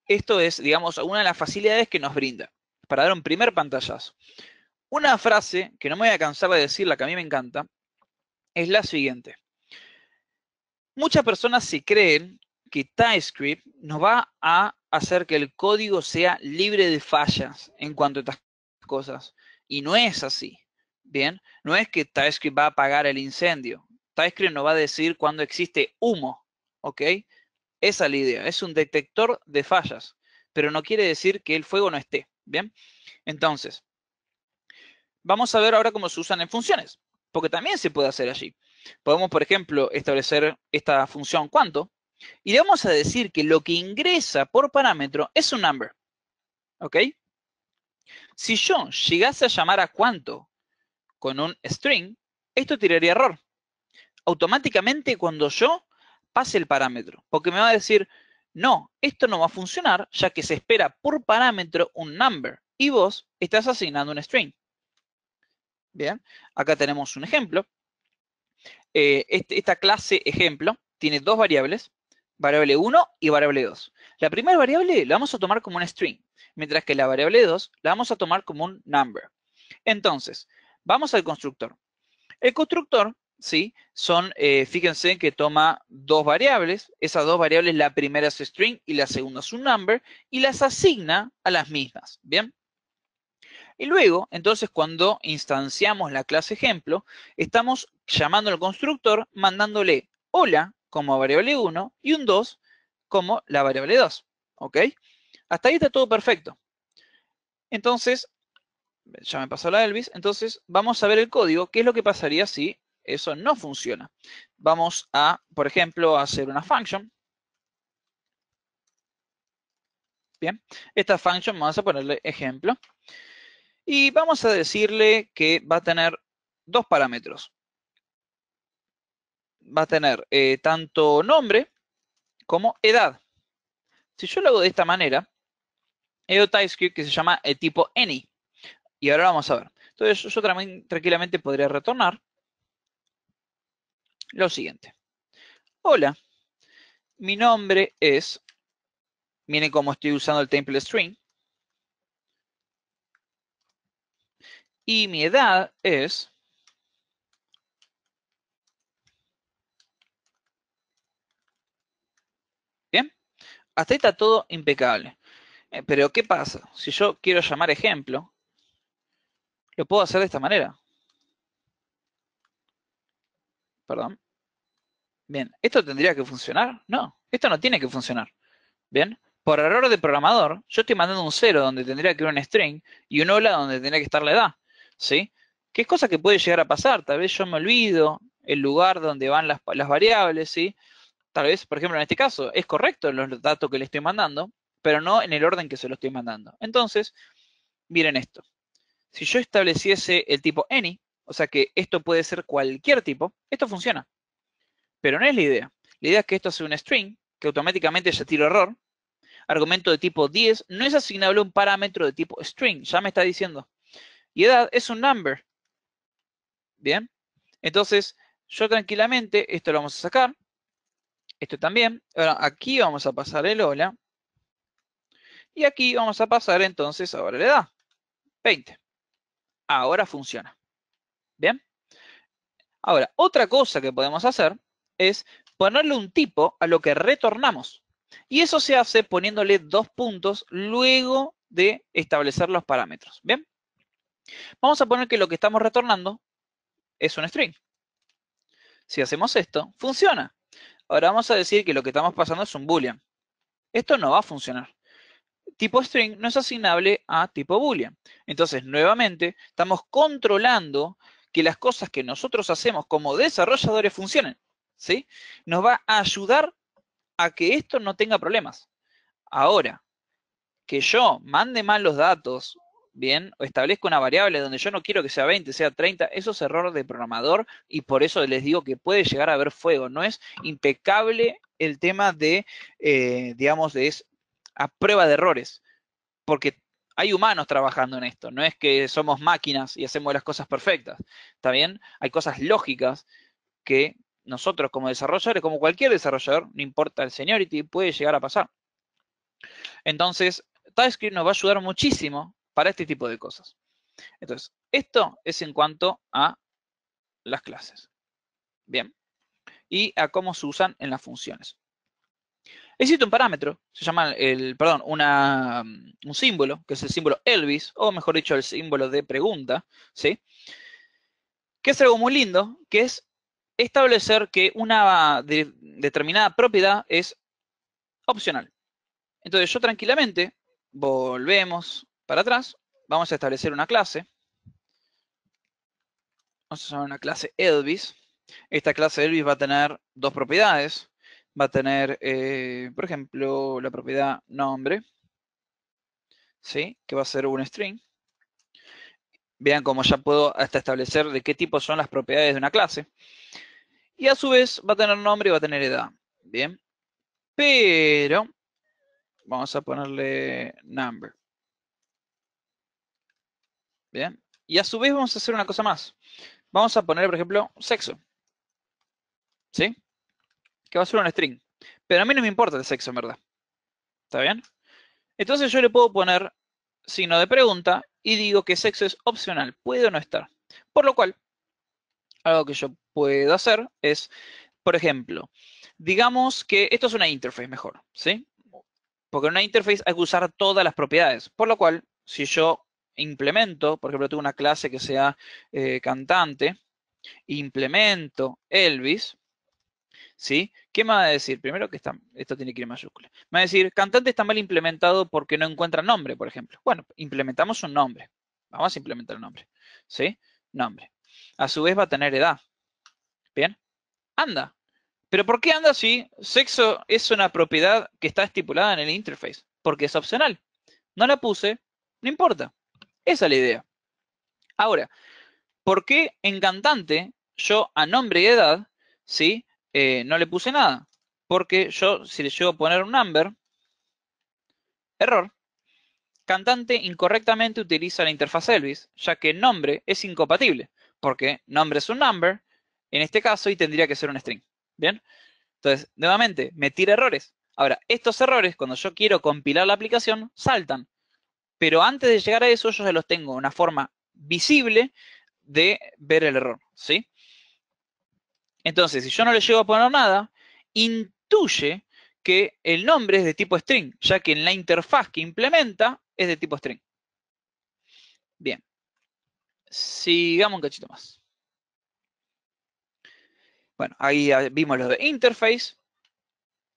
esto es, digamos, una de las facilidades que nos brinda para dar un primer pantallazo. Una frase que no me voy a cansar de decir, la que a mí me encanta, es la siguiente. Muchas personas se creen que TypeScript nos va a hacer que el código sea libre de fallas en cuanto a estas cosas. Y no es así. Bien, no es que TypeScript va a apagar el incendio. TypeScript nos va a decir cuando existe humo. ¿Ok? Esa es la idea. Es un detector de fallas. Pero no quiere decir que el fuego no esté. Bien. Entonces, vamos a ver ahora cómo se usan en funciones. Porque también se puede hacer allí. Podemos, por ejemplo, establecer esta función cuánto. Y le vamos a decir que lo que ingresa por parámetro es un number. ¿Ok? Si yo llegase a llamar a cuánto con un string, esto tiraría error. Automáticamente cuando yo pase el parámetro. Porque me va a decir, no, esto no va a funcionar, ya que se espera por parámetro un number. Y vos estás asignando un string. Bien, acá tenemos un ejemplo. Esta clase ejemplo tiene dos variables, variable 1 y variable 2. La primera variable la vamos a tomar como un string, mientras que la variable 2 la vamos a tomar como un number. Entonces, vamos al constructor. El constructor, ¿sí? Fíjense que toma dos variables. Esas dos variables, la primera es string y la segunda es un number, y las asigna a las mismas, ¿bien? Y luego, entonces, cuando instanciamos la clase ejemplo, estamos llamando al constructor, mandándole hola como variable 1 y un 2 como la variable 2. ¿Ok? Hasta ahí está todo perfecto. Entonces, ya me pasó la Elvis, entonces vamos a ver el código. ¿Qué es lo que pasaría si eso no funciona? Vamos a, por ejemplo, hacer una function. Bien, esta function vamos a ponerle ejemplo. Y vamos a decirle que va a tener dos parámetros. Va a tener tanto nombre como edad. Si yo lo hago de esta manera, he TypeScript que se llama el tipo any. Y ahora vamos a ver. Entonces yo también tranquilamente podría retornar lo siguiente. Hola, mi nombre es, miren cómo estoy usando el template string, y mi edad es, bien, hasta ahí está todo impecable. Pero ¿qué pasa? Si yo quiero llamar ejemplo, lo puedo hacer de esta manera. Perdón. Bien, ¿esto tendría que funcionar? No, esto no tiene que funcionar. Bien, por error de programador, yo estoy mandando un 0 donde tendría que ir un string y un hola donde tendría que estar la edad. ¿Sí? ¿Qué es cosa que puede llegar a pasar? Tal vez yo me olvido el lugar donde van las variables, ¿sí? Tal vez, por ejemplo, en este caso, es correcto los datos que le estoy mandando, pero no en el orden que se lo estoy mandando. Entonces, miren esto. Si yo estableciese el tipo any, o sea que esto puede ser cualquier tipo, esto funciona. Pero no es la idea. La idea es que esto sea un string, que automáticamente ya tiro error. Argumento de tipo 10 no es asignable a un parámetro de tipo string, ya me está diciendo. Y edad es un number. Bien. Entonces, yo tranquilamente, esto lo vamos a sacar. Esto también. Ahora, aquí vamos a pasar el hola. Y aquí vamos a pasar entonces ahora la edad. 20. Ahora funciona. Bien. Ahora, otra cosa que podemos hacer es ponerle un tipo a lo que retornamos. Y eso se hace poniéndole dos puntos luego de establecer los parámetros. Bien. Vamos a poner que lo que estamos retornando es un string. Si hacemos esto, funciona. Ahora vamos a decir que lo que estamos pasando es un boolean. Esto no va a funcionar. tipo string no es asignable a tipo boolean. Entonces, nuevamente, estamos controlando que las cosas que nosotros hacemos como desarrolladores funcionen, ¿sí? Nos va a ayudar a que esto no tenga problemas. Ahora, que yo mande mal los datos, bien, o establezco una variable donde yo no quiero que sea 20, sea 30, eso es error de programador y por eso les digo que puede llegar a haber fuego. No es impecable el tema de, digamos, es a prueba de errores, porque hay humanos trabajando en esto, no es que somos máquinas y hacemos las cosas perfectas, ¿está bien? Hay cosas lógicas que nosotros como desarrolladores, como cualquier desarrollador, no importa el seniority, puede llegar a pasar. Entonces, TypeScript nos va a ayudar muchísimo para este tipo de cosas. Entonces, esto es en cuanto a las clases. Bien. Y a cómo se usan en las funciones. Existe un parámetro, se llama un símbolo, que es el símbolo Elvis, o mejor dicho, el símbolo de pregunta, ¿sí? Que es algo muy lindo, que es establecer que una determinada propiedad es opcional. Entonces yo tranquilamente, volvemos para atrás, vamos a establecer una clase. Vamos a llamar una clase Elvis. Esta clase Elvis va a tener dos propiedades. Va a tener, por ejemplo, la propiedad nombre, ¿sí? Que va a ser un string. Vean cómo ya puedo hasta establecer de qué tipo son las propiedades de una clase. Y a su vez va a tener nombre y va a tener edad. Bien. Pero vamos a ponerle number. Bien. Y a su vez vamos a hacer una cosa más. Vamos a poner, por ejemplo, sexo. ¿Sí? Que va a ser un string. Pero a mí no me importa el sexo, en verdad. ¿Está bien? Entonces yo le puedo poner signo de pregunta y digo que sexo es opcional, puede o no estar. Por lo cual, algo que yo puedo hacer es, por ejemplo, digamos que esto es una interface mejor, ¿sí? Porque en una interface hay que usar todas las propiedades. Por lo cual, si yo implemento, por ejemplo, tengo una clase que sea cantante, implemento Elvis, ¿sí? ¿Qué me va a decir? Primero que esto tiene que ir en mayúscula. Me va a decir, cantante está mal implementado porque no encuentra nombre, por ejemplo. Bueno, implementamos un nombre. Vamos a implementar un nombre. ¿Sí? Nombre. A su vez va a tener edad. ¿Bien? Anda. ¿Pero por qué anda si sexo es una propiedad que está estipulada en el interface? Porque es opcional. No la puse, no importa. Esa es la idea. Ahora, ¿por qué en cantante yo a nombre y edad, ¿sí? No le puse nada? Porque yo, si le llego a poner un number, error, cantante incorrectamente utiliza la interfaz Elvis, ya que nombre es incompatible, porque nombre es un number, en este caso, y tendría que ser un string. ¿Bien? Entonces, nuevamente, me tira errores. Ahora, estos errores, cuando yo quiero compilar la aplicación, saltan. Pero antes de llegar a eso, yo ya los tengo una forma visible de ver el error, ¿sí? Entonces, si yo no le llego a poner nada, intuye que el nombre es de tipo string, ya que en la interfaz que implementa es de tipo string. Bien. Sigamos un cachito más. Bueno, ahí vimos lo de interface.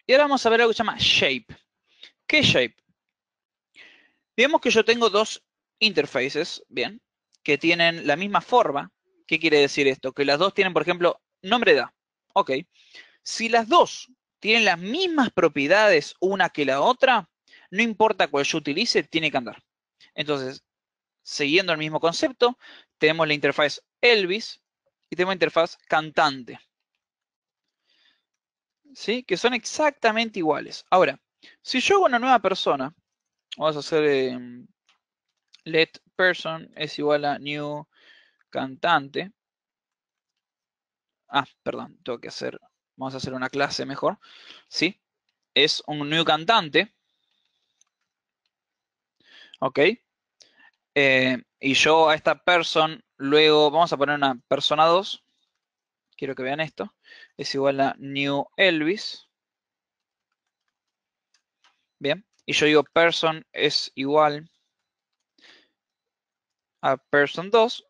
Y ahora vamos a ver algo que se llama shape. ¿Qué es shape? Digamos que yo tengo dos interfaces, bien, que tienen la misma forma. ¿Qué quiere decir esto? Que las dos tienen, por ejemplo, nombre edad. Ok. Si las dos tienen las mismas propiedades una que la otra, no importa cuál yo utilice, tiene que andar. Entonces, siguiendo el mismo concepto, tenemos la interfaz Elvis y tenemos la interfaz cantante. ¿Sí? Que son exactamente iguales. Ahora, si yo hago una nueva persona, vamos a hacer let person es igual a new cantante. Ah, perdón, tengo que hacer, vamos a hacer una clase mejor. ¿Sí? Es un new cantante. ¿Ok? Y yo a esta person, luego vamos a poner una persona 2. Quiero que vean esto. Es igual a new Elvis. Bien. Y yo digo person es igual a person 2.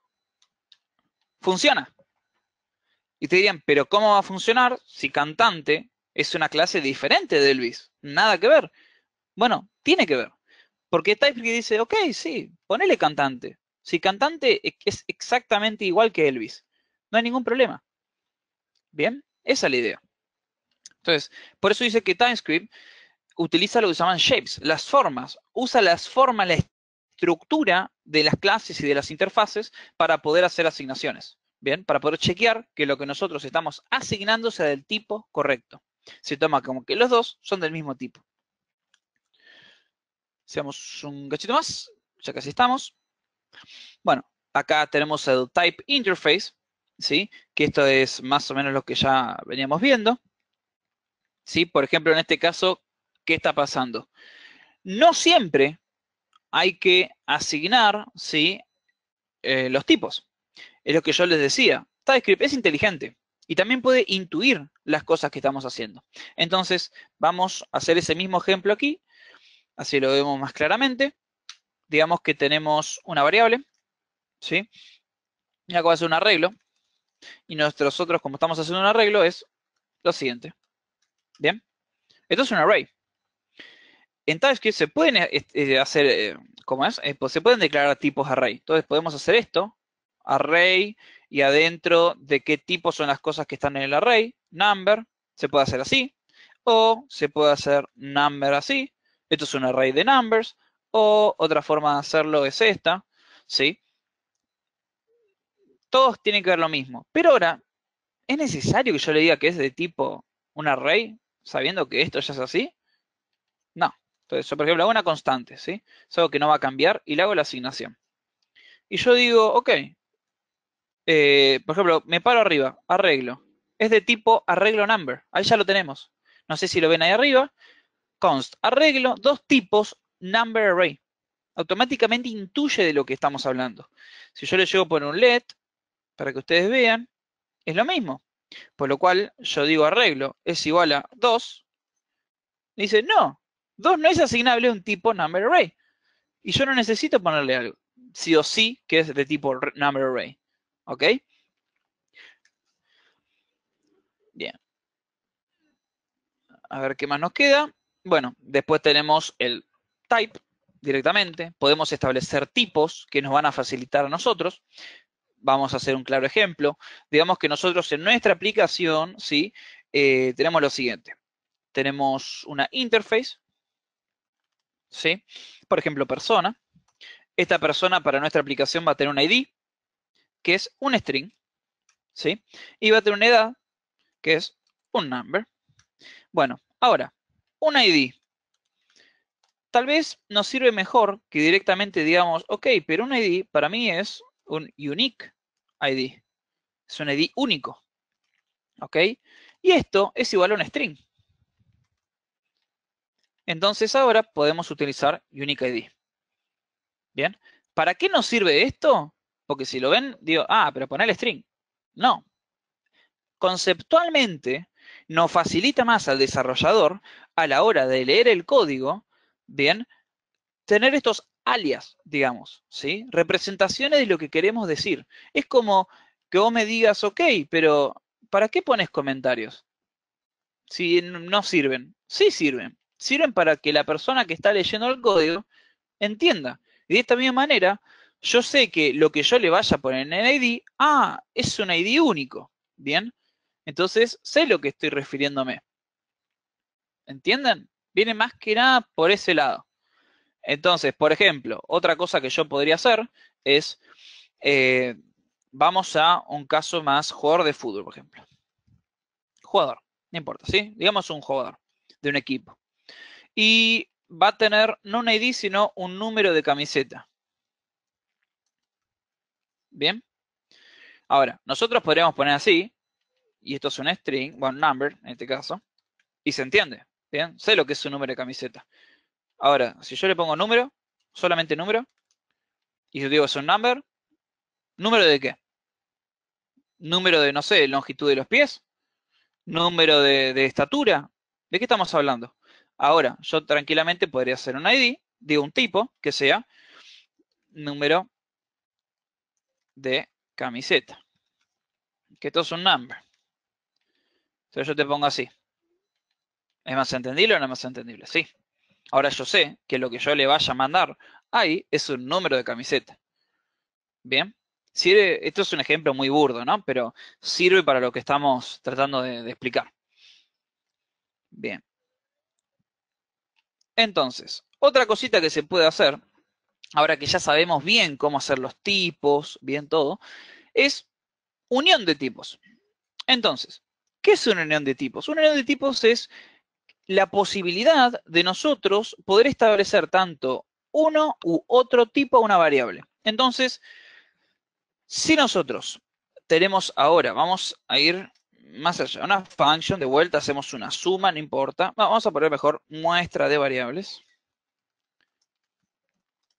Funciona. Y te dirían, pero ¿cómo va a funcionar si cantante es una clase diferente de Elvis? Nada que ver. Bueno, tiene que ver. Porque TypeScript dice, ok, sí, ponele cantante. Si cantante es exactamente igual que Elvis, no hay ningún problema. Bien, esa es la idea. Entonces, por eso dice que TypeScript utiliza lo que se llaman shapes, las formas. Usa las formas, la estructura de las clases y de las interfaces para poder hacer asignaciones. Bien, para poder chequear que lo que nosotros estamos asignando sea del tipo correcto. Se toma como que los dos son del mismo tipo. Hacemos un cachito más, ya casi estamos. Bueno, acá tenemos el Type Interface, ¿sí? Que esto es más o menos lo que ya veníamos viendo. ¿Sí? Por ejemplo, en este caso, ¿qué está pasando? No siempre hay que asignar, ¿sí? Los tipos. Es lo que yo les decía. TypeScript es inteligente y también puede intuir las cosas que estamos haciendo. Entonces, vamos a hacer ese mismo ejemplo aquí, así lo vemos más claramente. Digamos que tenemos una variable, ¿sí? Y acá va a ser un arreglo. Y nosotros, como estamos haciendo un arreglo, es lo siguiente. Bien. Esto es un array. En TypeScript se pueden hacer, ¿cómo es? Pues se pueden declarar tipos array. Entonces podemos hacer esto, array, y adentro de qué tipo son las cosas que están en el array, number, se puede hacer así, o se puede hacer number así. Esto es un array de numbers, o otra forma de hacerlo es esta, ¿sí? Todos tienen que ver lo mismo. Pero ahora, ¿es necesario que yo le diga que es de tipo un array, sabiendo que esto ya es así? No. Entonces, yo, por ejemplo, hago una constante, ¿sí? Es algo que no va a cambiar y le hago la asignación. Y yo digo, ok, por ejemplo, me paro arriba, arreglo. Es de tipo arreglo number. Ahí ya lo tenemos. No sé si lo ven ahí arriba. Const, arreglo, dos tipos, number array. Automáticamente intuye de lo que estamos hablando. Si yo le llego a poner un let, para que ustedes vean, es lo mismo. Por lo cual, yo digo arreglo es igual a 2. Dice, no, 2 no es asignable a un tipo number array. Y yo no necesito ponerle algo, sí o sí, que es de tipo number array. ¿Ok? Bien. A ver qué más nos queda. Bueno, después tenemos el type directamente. Podemos establecer tipos que nos van a facilitar a nosotros. Vamos a hacer un claro ejemplo. Digamos que nosotros en nuestra aplicación, ¿sí? Tenemos lo siguiente. Tenemos una interface, ¿sí? Por ejemplo, persona. Esta persona para nuestra aplicación va a tener un ID, que es un string, ¿sí? Y va a tener una edad, que es un number. Bueno, ahora, un ID. Tal vez nos sirve mejor que directamente digamos, ok, pero un ID para mí es un unique ID. Es un ID único. ¿Ok? Y esto es igual a un string. Entonces ahora podemos utilizar unique ID. Bien. ¿Para qué nos sirve esto? Porque si lo ven, digo, pero poner string. No. Conceptualmente nos facilita más al desarrollador a la hora de leer el código, bien, tener estos alias, digamos, ¿sí? Representaciones de lo que queremos decir. Es como que vos me digas, ok, pero ¿para qué pones comentarios? Si no sirven. Sí sirven. Sirven para que la persona que está leyendo el código entienda. Y de esta misma manera, yo sé que lo que yo le vaya a poner en el ID, es un ID único. Bien. Entonces, sé lo que estoy refiriéndome. ¿Entienden? Viene más que nada por ese lado. Entonces, por ejemplo, otra cosa que yo podría hacer es, vamos a un caso más jugador de fútbol, por ejemplo. Jugador, no importa, ¿sí? Digamos un jugador de un equipo. Y va a tener no un ID, sino un número de camiseta. ¿Bien? Ahora, nosotros podríamos poner así, y esto es un string, bueno, number en este caso, y se entiende, ¿bien? Sé lo que es un número de camiseta. Ahora, si yo le pongo número, solamente número, y yo digo es un number, ¿número de qué? Número de, no sé, longitud de los pies, número de estatura, ¿de qué estamos hablando? Ahora, yo tranquilamente podría hacer un ID, digo un tipo, que sea número de camiseta, que esto es un number. Entonces yo te pongo así. ¿Es más entendible o no es más entendible? Sí. Ahora yo sé que lo que yo le vaya a mandar ahí es un número de camiseta. Bien. Sirve, esto es un ejemplo muy burdo, ¿no? Pero sirve para lo que estamos tratando de explicar. Bien. Entonces, otra cosita que se puede hacer, ahora que ya sabemos bien cómo hacer los tipos, bien todo, es unión de tipos. Entonces, ¿qué es una unión de tipos? Una unión de tipos es la posibilidad de nosotros poder establecer tanto uno u otro tipo a una variable. Entonces, si nosotros tenemos ahora, vamos a ir más allá, una function de vuelta, hacemos una suma, no importa. Vamos a poner mejor muestra de variables.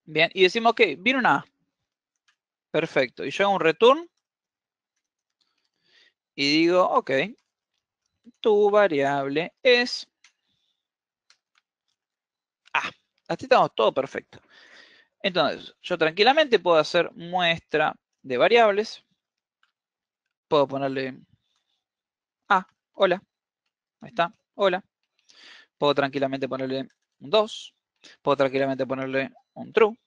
Bien, y decimos, ok, viene una A. Perfecto. Y yo hago un return y digo, ok, tu variable es A. Así estamos todo perfecto. Entonces, yo tranquilamente puedo hacer muestra de variables. Puedo ponerle A, hola. Ahí está, hola. Puedo tranquilamente ponerle un 2. Puedo tranquilamente ponerle un true.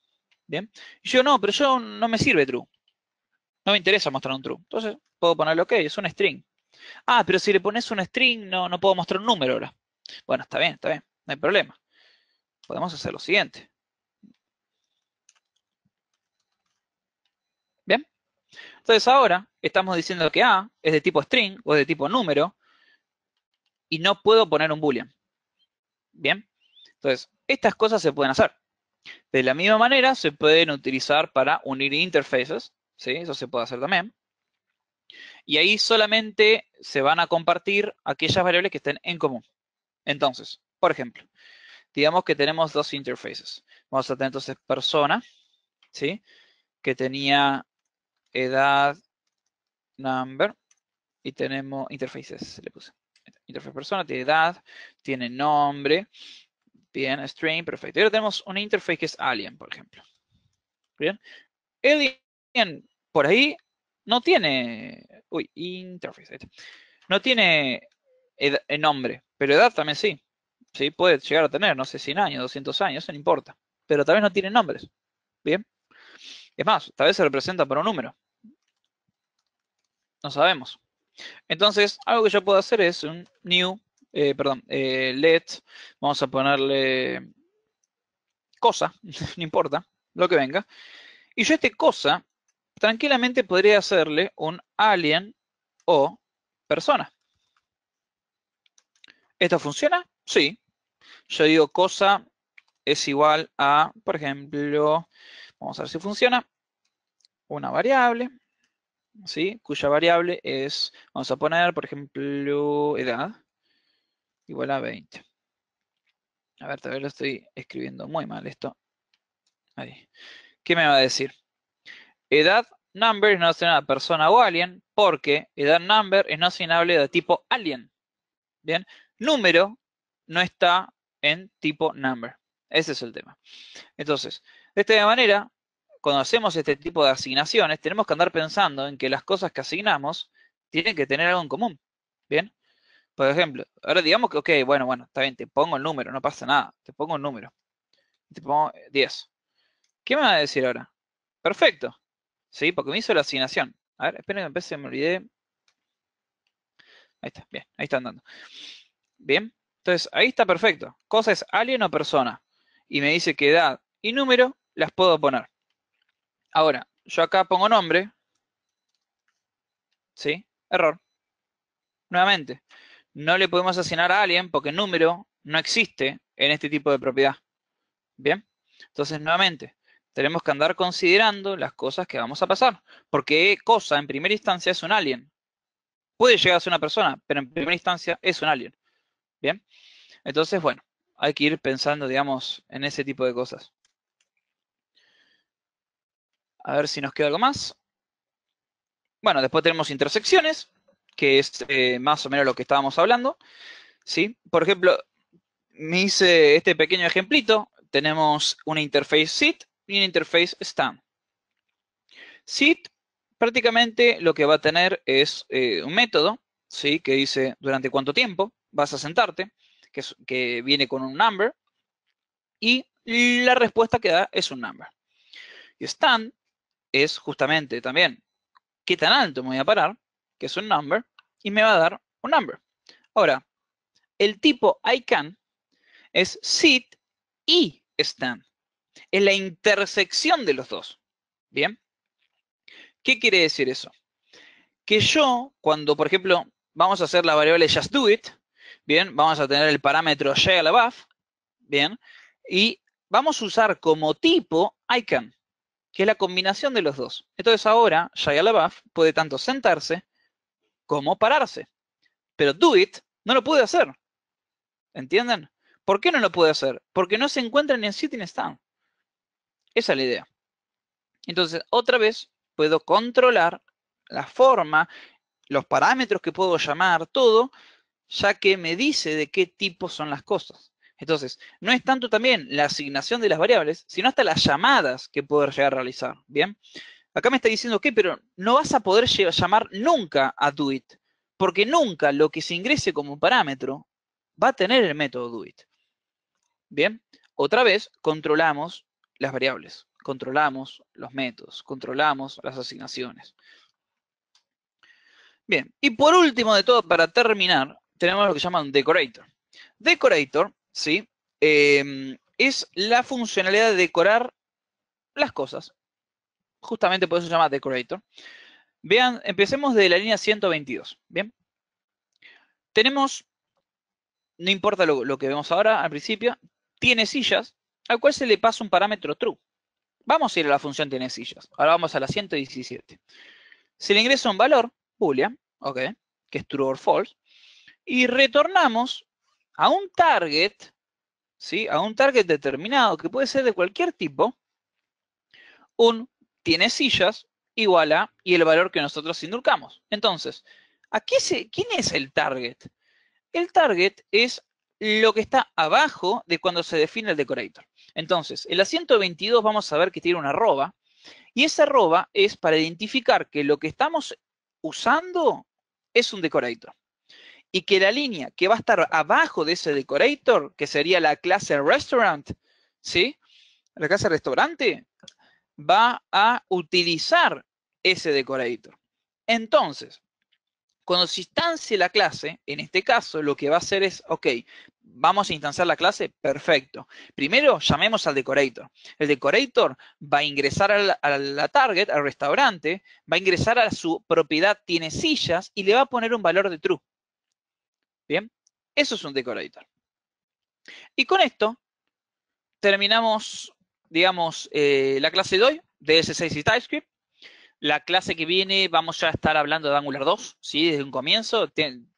Bien. Y yo no, pero yo no me sirve true. No me interesa mostrar un true. Entonces, puedo ponerle ok, es un string. Ah, pero si le pones un string, no puedo mostrar un número ahora. Bueno, está bien, no hay problema. Podemos hacer lo siguiente. Bien. Entonces ahora estamos diciendo que A es de tipo string o es de tipo número y no puedo poner un boolean. Bien. Entonces, estas cosas se pueden hacer. De la misma manera, se pueden utilizar para unir interfaces. ¿Sí? Eso se puede hacer también. Y ahí solamente se van a compartir aquellas variables que estén en común. Entonces, por ejemplo, digamos que tenemos dos interfaces. Vamos a tener entonces persona, ¿sí? Que tenía edad, number, y tenemos interfaces, le puse. Interface persona tiene edad, tiene nombre, bien, string, perfecto. Y ahora tenemos una interface que es alien, por ejemplo. Bien. Alien, por ahí, no tiene, uy, interface, no tiene nombre, pero edad también sí. Sí, puede llegar a tener, no sé, 100 años, 200 años, eso no importa. Pero tal vez no tiene nombres. Bien. Es más, tal vez se representa por un número. No sabemos. Entonces, algo que yo puedo hacer es un new, let, vamos a ponerle cosa, no importa, lo que venga. Y yo este cosa, tranquilamente podría hacerle un alien o persona. ¿Esto funciona? Sí. Yo digo cosa es igual a, por ejemplo, vamos a ver si funciona, una variable, ¿sí? Cuya variable es, vamos a poner, por ejemplo, edad, igual a 20. A ver, todavía lo estoy escribiendo muy mal esto. Ahí. ¿Qué me va a decir? Edad number es no asignable persona o alien, porque edad number es no asignable de tipo alien. Bien, número no está en tipo number. Ese es el tema. Entonces, de esta manera, cuando hacemos este tipo de asignaciones, tenemos que andar pensando en que las cosas que asignamos tienen que tener algo en común. Bien, por ejemplo, ahora digamos que, ok, bueno, está bien, te pongo el número, no pasa nada, te pongo el número, te pongo 10. ¿Qué me va a decir ahora? Perfecto, ¿sí? Porque me hizo la asignación. A ver, esperen que empecé, me olvidé. Ahí está, bien, ahí está andando. Bien, entonces ahí está perfecto. Cosa es alien o persona. Y me dice que edad y número las puedo poner. Ahora, yo acá pongo nombre, ¿sí? Error. Nuevamente, no le podemos asignar a alguien porque número no existe en este tipo de propiedad. Bien, entonces nuevamente, tenemos que andar considerando las cosas que vamos a pasar. Porque cosa en primera instancia es un alien. Puede llegar a ser una persona, pero en primera instancia es un alien. Bien, entonces, bueno, hay que ir pensando, digamos, en ese tipo de cosas. A ver si nos queda algo más. Bueno, después tenemos intersecciones, que es más o menos lo que estábamos hablando. ¿Sí? Por ejemplo, me hice este pequeño ejemplito. Tenemos una interface sit y una interface stand. Sit prácticamente lo que va a tener es un método, ¿sí? Que dice durante cuánto tiempo vas a sentarte, que viene con un number. y la respuesta que da es un number. Y stand es justamente también qué tan alto me voy a parar, que es un number, y me va a dar un number. Ahora, el tipo I can es sit y stand. Es la intersección de los dos. ¿Bien? ¿Qué quiere decir eso? Que yo, cuando, por ejemplo, vamos a hacer la variable just do it, bien, vamos a tener el parámetro shell above, bien, y vamos a usar como tipo I can, que es la combinación de los dos. Entonces ahora, shell above puede tanto sentarse como pararse, pero do it no lo puede hacer, ¿entienden? ¿Por qué no lo puede hacer? Porque no se encuentra ni en sit ni en stand. Esa es la idea. Entonces, otra vez, puedo controlar la forma, los parámetros que puedo llamar, todo, ya que me dice de qué tipo son las cosas. Entonces, no es tanto también la asignación de las variables, sino hasta las llamadas que puedo llegar a realizar. ¿Bien? Acá me está diciendo que, pero no vas a poder llamar nunca a doIt, porque nunca lo que se ingrese como parámetro va a tener el método doIt. Bien, otra vez controlamos las variables, controlamos los métodos, controlamos las asignaciones. Bien, y por último de todo, para terminar, tenemos lo que se llama un decorator. Decorator, ¿sí? Es la funcionalidad de decorar las cosas. Justamente por eso se llama decorator. Vean, empecemos de la línea 122. Bien, tenemos, no importa lo que vemos ahora al principio, tiene sillas, al cual se le pasa un parámetro true. Vamos a ir a la función tiene sillas. Ahora vamos a la 117. Se le ingresa un valor, boolean, ok, que es true or false, y retornamos a un target, ¿sí? A un target determinado, que puede ser de cualquier tipo, un tiene sillas igual a, y el valor que nosotros indicamos. Entonces, ¿quién es el target? El target es lo que está abajo de cuando se define el decorator. Entonces, en la 122 vamos a ver que tiene una arroba, y esa arroba es para identificar que lo que estamos usando es un decorator. Y que la línea que va a estar abajo de ese decorator, que sería la clase restaurant, ¿sí? La clase restaurante, va a utilizar ese decorator. Entonces, cuando se instancie la clase, en este caso lo que va a hacer es, ok, vamos a instanciar la clase, perfecto. Primero llamemos al decorator. El decorator va a ingresar a la target, al restaurante, va a ingresar a su propiedad tiene sillas y le va a poner un valor de true. Bien, eso es un decorator. Y con esto terminamos, digamos, la clase de hoy de S6 y TypeScript. La clase que viene vamos ya a estar hablando de Angular 2, ¿sí? Desde un comienzo,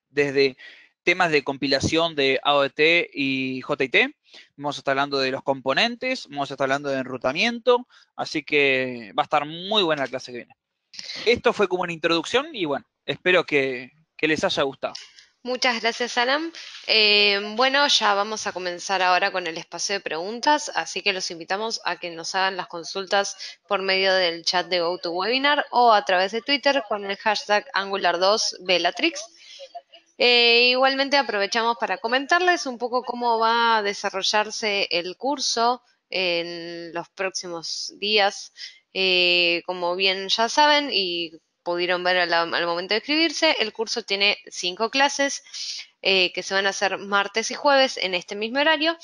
desde temas de compilación de AOT y JIT. Vamos a estar hablando de los componentes, vamos a estar hablando de enrutamiento, así que va a estar muy buena la clase que viene. Esto fue como una introducción y bueno, espero que les haya gustado. Muchas gracias, Alan. Bueno, ya vamos a comenzar ahora con el espacio de preguntas, así que los invitamos a que nos hagan las consultas por medio del chat de GoToWebinar o a través de Twitter con el hashtag Angular2Bellatrix. Igualmente aprovechamos para comentarles un poco cómo va a desarrollarse el curso en los próximos días. Como bien ya saben y pudieron ver al momento de escribirse, el curso tiene 5 clases que se van a hacer martes y jueves en este mismo horario.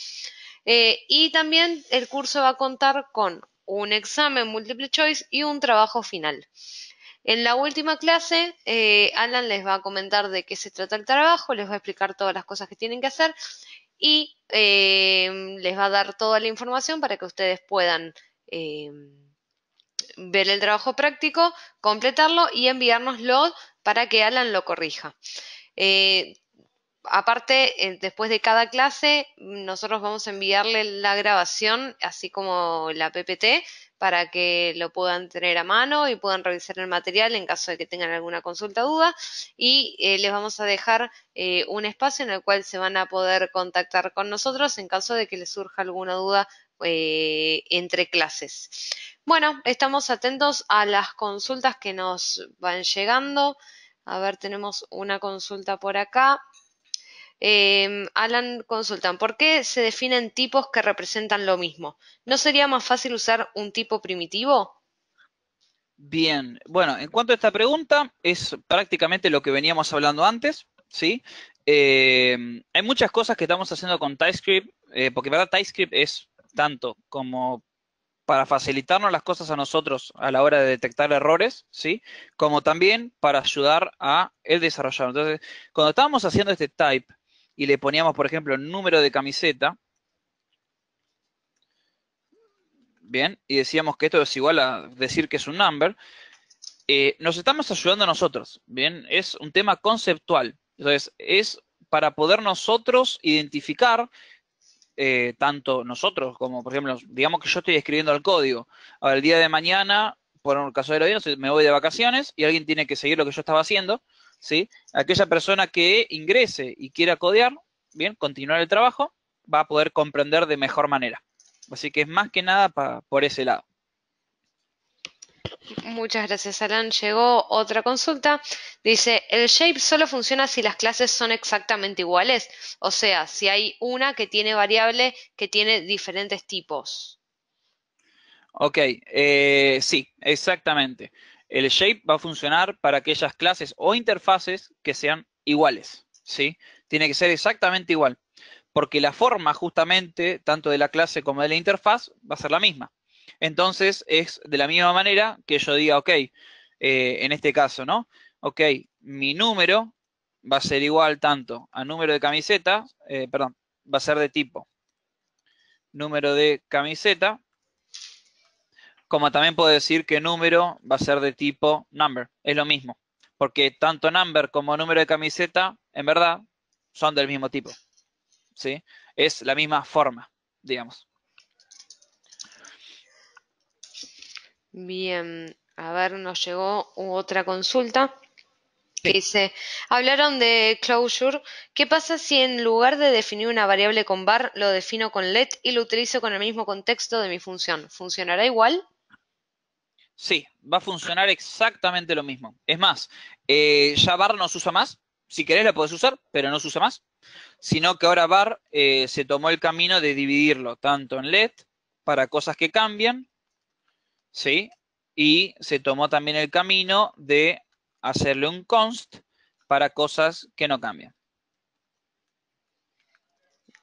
Y también el curso va a contar con un examen multiple choice y un trabajo final. En la última clase, Alan les va a comentar de qué se trata el trabajo, les va a explicar todas las cosas que tienen que hacer y les va a dar toda la información para que ustedes puedan ver el trabajo práctico, completarlo y enviárnoslo para que Alan lo corrija. Eh, Aparte, después de cada clase, nosotros vamos a enviarle la grabación, así como la PPT, para que lo puedan tener a mano y puedan revisar el material en caso de que tengan alguna consulta o duda. Y les vamos a dejar un espacio en el cual se van a poder contactar con nosotros en caso de que les surja alguna duda entre clases. Bueno, estamos atentos a las consultas que nos van llegando. A ver, tenemos una consulta por acá. Alan consultan, ¿por qué se definen tipos que representan lo mismo? ¿No sería más fácil usar un tipo primitivo? Bien, bueno, en cuanto a esta pregunta, es prácticamente lo que veníamos hablando antes, ¿sí? Hay muchas cosas que estamos haciendo con TypeScript, porque verdad TypeScript es tanto como para facilitarnos las cosas a nosotros a la hora de detectar errores, ¿sí? Como también para ayudar a el desarrollador. Entonces, cuando estábamos haciendo este type y le poníamos, por ejemplo, el número de camiseta, bien, y decíamos que esto es igual a decir que es un number, nos estamos ayudando a nosotros, ¿bien? Es un tema conceptual. Entonces, es para poder nosotros identificar, tanto nosotros como, por ejemplo, digamos que yo estoy escribiendo el código. Ahora, el día de mañana, por un caso de la vida, me voy de vacaciones y alguien tiene que seguir lo que yo estaba haciendo, ¿sí? Aquella persona que ingrese y quiera codear, bien, continuar el trabajo, va a poder comprender de mejor manera. Así que es más que nada por ese lado. Muchas gracias, Alan. Llegó otra consulta. Dice, ¿el shape solo funciona si las clases son exactamente iguales? O sea, si hay una que tiene variable que tiene diferentes tipos. Ok, sí, exactamente. El shape va a funcionar para aquellas clases o interfaces que sean iguales, ¿sí? Tiene que ser exactamente igual, porque la forma justamente, tanto de la clase como de la interfaz, va a ser la misma. Entonces, es de la misma manera que yo diga, ok, en este caso, ¿no? Ok, mi número va a ser igual tanto a número de camiseta, perdón, va a ser de tipo número de camiseta, como también puedo decir que número va a ser de tipo number. Es lo mismo. Porque tanto number como número de camiseta, en verdad, son del mismo tipo. ¿Sí? Es la misma forma, digamos. Bien, a ver, nos llegó otra consulta que Sí. dice, hablaron de closure. ¿Qué pasa si en lugar de definir una variable con var, lo defino con let y lo utilizo con el mismo contexto de mi función? ¿Funcionará igual? Sí, va a funcionar exactamente lo mismo. Es más, ya var no se usa más. Si querés la podés usar, pero no se usa más. Sino que ahora var se tomó el camino de dividirlo tanto en let para cosas que cambian, ¿sí? Y se tomó también el camino de hacerle un const para cosas que no cambian.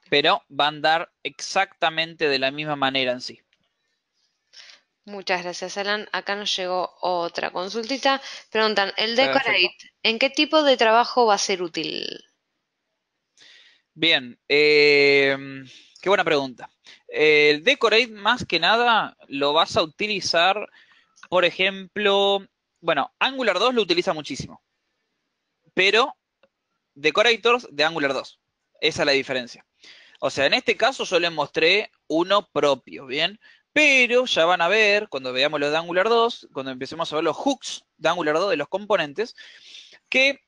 Pero va a andar exactamente de la misma manera en sí. Muchas gracias, Alan. Acá nos llegó otra consultita. Preguntan, ¿el Perfecto. decorate en qué tipo de trabajo va a ser útil? Bien, qué buena pregunta. El decorate más que nada lo vas a utilizar, por ejemplo, bueno, Angular 2 lo utiliza muchísimo, pero decorators de Angular 2. Esa es la diferencia. O sea, en este caso yo les mostré uno propio, ¿bien? Pero ya van a ver, cuando veamos los de Angular 2, cuando empecemos a ver los hooks de Angular 2 de los componentes, que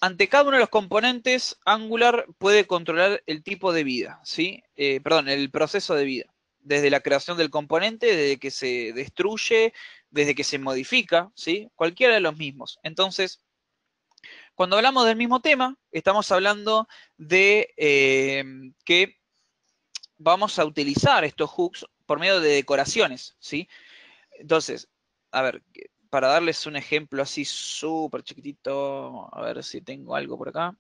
ante cada uno de los componentes, Angular puede controlar el tipo de vida, ¿sí? Perdón, el proceso de vida. Desde la creación del componente, desde que se destruye, desde que se modifica, ¿sí? Cualquiera de los mismos. Entonces, cuando hablamos del mismo tema, estamos hablando de que vamos a utilizar estos hooks por medio de decoraciones, ¿sí? Entonces, a ver, para darles un ejemplo así súper chiquitito, a ver si tengo algo por acá.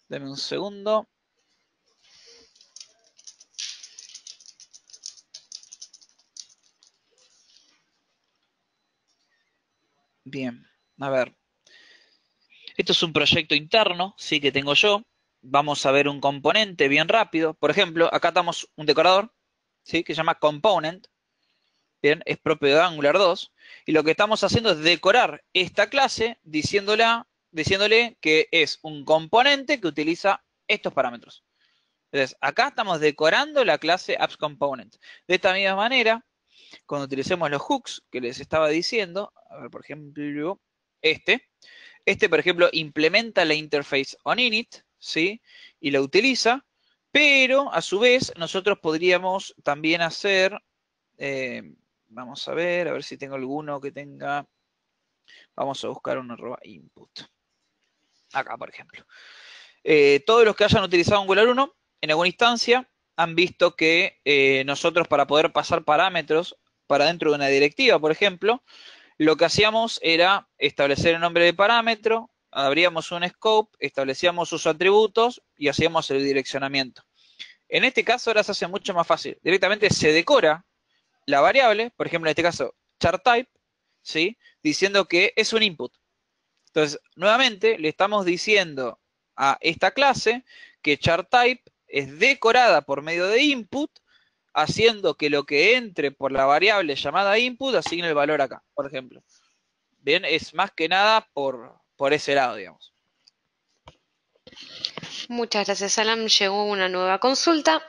Deme un segundo. Bien, a ver. Esto es un proyecto interno, sí, que tengo yo. Vamos a ver un componente bien rápido. Por ejemplo, acá estamos un decorador, ¿sí? Que se llama component. Bien, es propio de Angular 2. Y lo que estamos haciendo es decorar esta clase diciéndole que es un componente que utiliza estos parámetros. Entonces, acá estamos decorando la clase apps component. De esta misma manera, cuando utilicemos los hooks que les estaba diciendo, a ver, por ejemplo, por ejemplo, implementa la interface onInit, ¿sí? Y la utiliza, pero a su vez nosotros podríamos también hacer, eh, vamos a ver si tengo alguno que tenga, vamos a buscar un arroba input. Acá, por ejemplo. Todos los que hayan utilizado Angular 1, en alguna instancia, han visto que nosotros para poder pasar parámetros para dentro de una directiva, por ejemplo, lo que hacíamos era establecer el nombre de parámetro, abríamos un scope, establecíamos sus atributos y hacíamos el direccionamiento. En este caso ahora se hace mucho más fácil. Directamente se decora la variable, por ejemplo en este caso charType, ¿sí? Diciendo que es un input. Entonces, nuevamente le estamos diciendo a esta clase que charType es decorada por medio de input, haciendo que lo que entre por la variable llamada input asigne el valor acá, por ejemplo. Bien, es más que nada por ese lado, digamos. Muchas gracias, Alan. Llegó una nueva consulta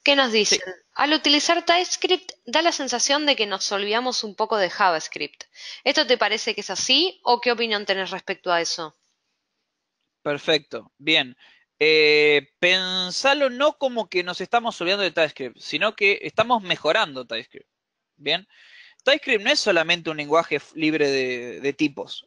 que nos dicen, Sí, al utilizar TypeScript da la sensación de que nos olvidamos un poco de JavaScript. ¿Esto te parece que es así o qué opinión tenés respecto a eso? perfecto. Bien. Pensalo no como que nos estamos olvidando de TypeScript, sino que estamos mejorando TypeScript. Bien. TypeScript no es solamente un lenguaje libre de tipos.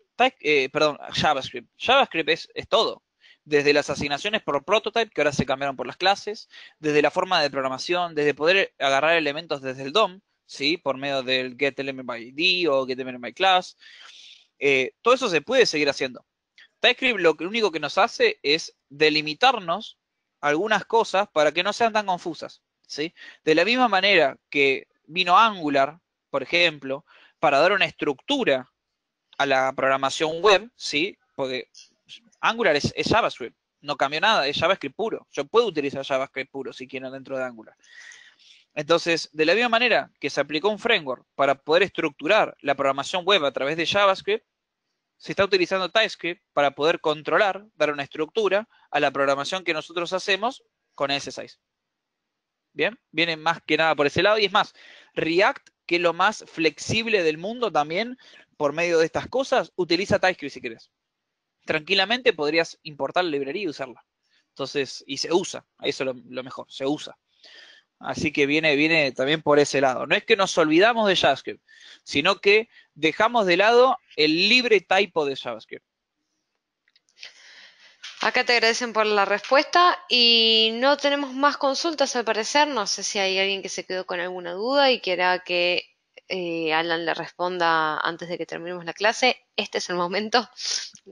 Perdón, JavaScript. JavaScript es todo. Desde las asignaciones por prototype, que ahora se cambiaron por las clases, desde la forma de programación, desde poder agarrar elementos desde el DOM, ¿sí? Por medio del getElementById o getElementByClass. Todo eso se puede seguir haciendo. TypeScript lo único que nos hace es delimitarnos algunas cosas para que no sean tan confusas, ¿sí? De la misma manera que vino Angular, por ejemplo, para dar una estructura a la programación web, ¿sí? Porque Angular es JavaScript, no cambió nada, es JavaScript puro. Yo puedo utilizar JavaScript puro si quiero dentro de Angular. Entonces, de la misma manera que se aplicó un framework para poder estructurar la programación web a través de JavaScript, se está utilizando TypeScript para poder controlar, dar una estructura a la programación que nosotros hacemos con ES6. Bien, viene más que nada por ese lado. Y es más, React, que es lo más flexible del mundo también, por medio de estas cosas, utiliza TypeScript si querés. Tranquilamente podrías importar la librería y usarla. Entonces, y se usa, eso es lo mejor, se usa. Así que viene también por ese lado. No es que nos olvidamos de JavaScript, sino que dejamos de lado el libre typo de JavaScript. Acá te agradecen por la respuesta y no tenemos más consultas al parecer. No sé si hay alguien que se quedó con alguna duda y quiera que Alan le responda antes de que terminemos la clase. Este es el momento.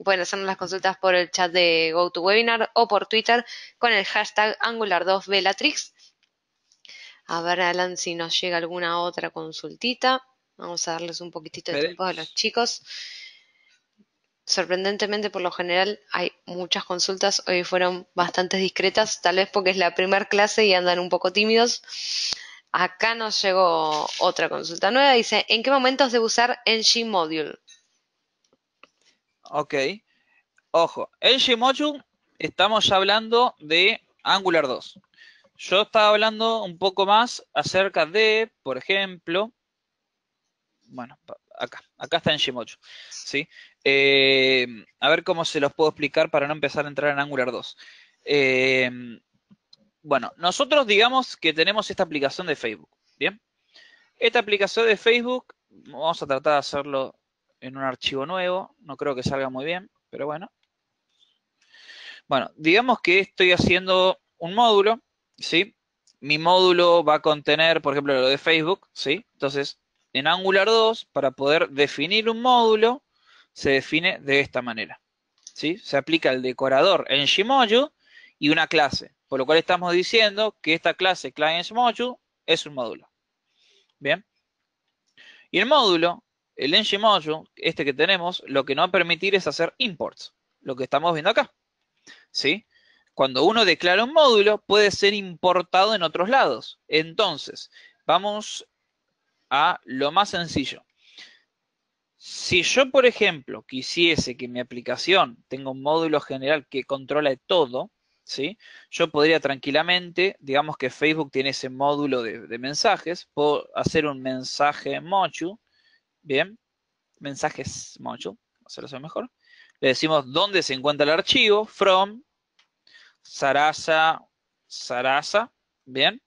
Pueden hacernos las consultas por el chat de GoToWebinar o por Twitter con el hashtag Angular2Bellatrix. A ver, Alan, si nos llega alguna otra consultita. Vamos a darles un poquitito de tiempo a los Esperemos. chicos. Sorprendentemente, por lo general, hay muchas consultas. Hoy fueron bastante discretas, tal vez porque es la primera clase y andan un poco tímidos. Acá nos llegó otra consulta nueva. Dice, ¿en qué momentos debo usar ng-module? Ok. Ojo, el Gmodule estamos ya hablando de Angular 2. Yo estaba hablando un poco más acerca de, por ejemplo, bueno, acá está en Gmodule, ¿sí? A ver cómo se los puedo explicar para no empezar a entrar en Angular 2. Eh, bueno, nosotros digamos que tenemos esta aplicación de Facebook, ¿bien? Esta aplicación de Facebook, vamos a tratar de hacerlo en un archivo nuevo, no creo que salga muy bien, pero bueno. Bueno, digamos que estoy haciendo un módulo, ¿sí? Mi módulo va a contener, por ejemplo, lo de Facebook, ¿sí? Entonces, en Angular 2, para poder definir un módulo, se define de esta manera, ¿sí? Se aplica el decorador en Gmodule y una clase, por lo cual estamos diciendo que esta clase ClientModule es un módulo, ¿bien? Y el módulo, el ng-module, este que tenemos, lo que nos va a permitir es hacer imports, lo que estamos viendo acá, ¿sí? Cuando uno declara un módulo, puede ser importado en otros lados. Entonces, vamos a lo más sencillo. Si yo, por ejemplo, quisiese que mi aplicación tenga un módulo general que controle todo, ¿sí? Yo podría tranquilamente, digamos que Facebook tiene ese módulo de mensajes, puedo hacer un mensaje module, ¿bien? Mensajes module, hacerlo mejor. Le decimos dónde se encuentra el archivo, from, Sarasa, ¿bien?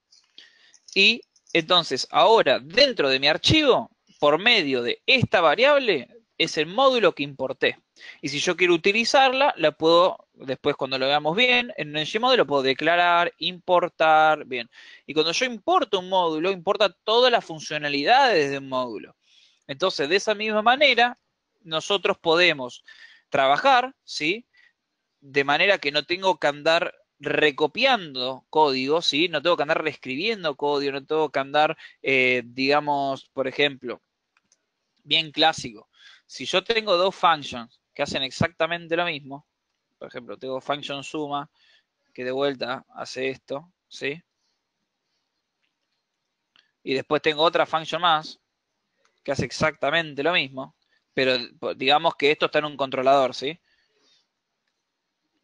Y entonces ahora dentro de mi archivo, por medio de esta variable, es el módulo que importé. Y si yo quiero utilizarla, la puedo, después cuando lo veamos bien, en el Gmodule lo puedo declarar, importar, bien. Y cuando yo importo un módulo, importa todas las funcionalidades de un módulo. Entonces, de esa misma manera, nosotros podemos trabajar, ¿sí? De manera que no tengo que andar recopiando código, ¿sí? No tengo que andar reescribiendo código, no tengo que andar, digamos, por ejemplo, bien clásico. Si yo tengo dos functions que hacen exactamente lo mismo, por ejemplo, tengo function suma, que de vuelta hace esto, ¿sí? Y después tengo otra function más, que hace exactamente lo mismo, pero digamos que esto está en un controlador, ¿sí?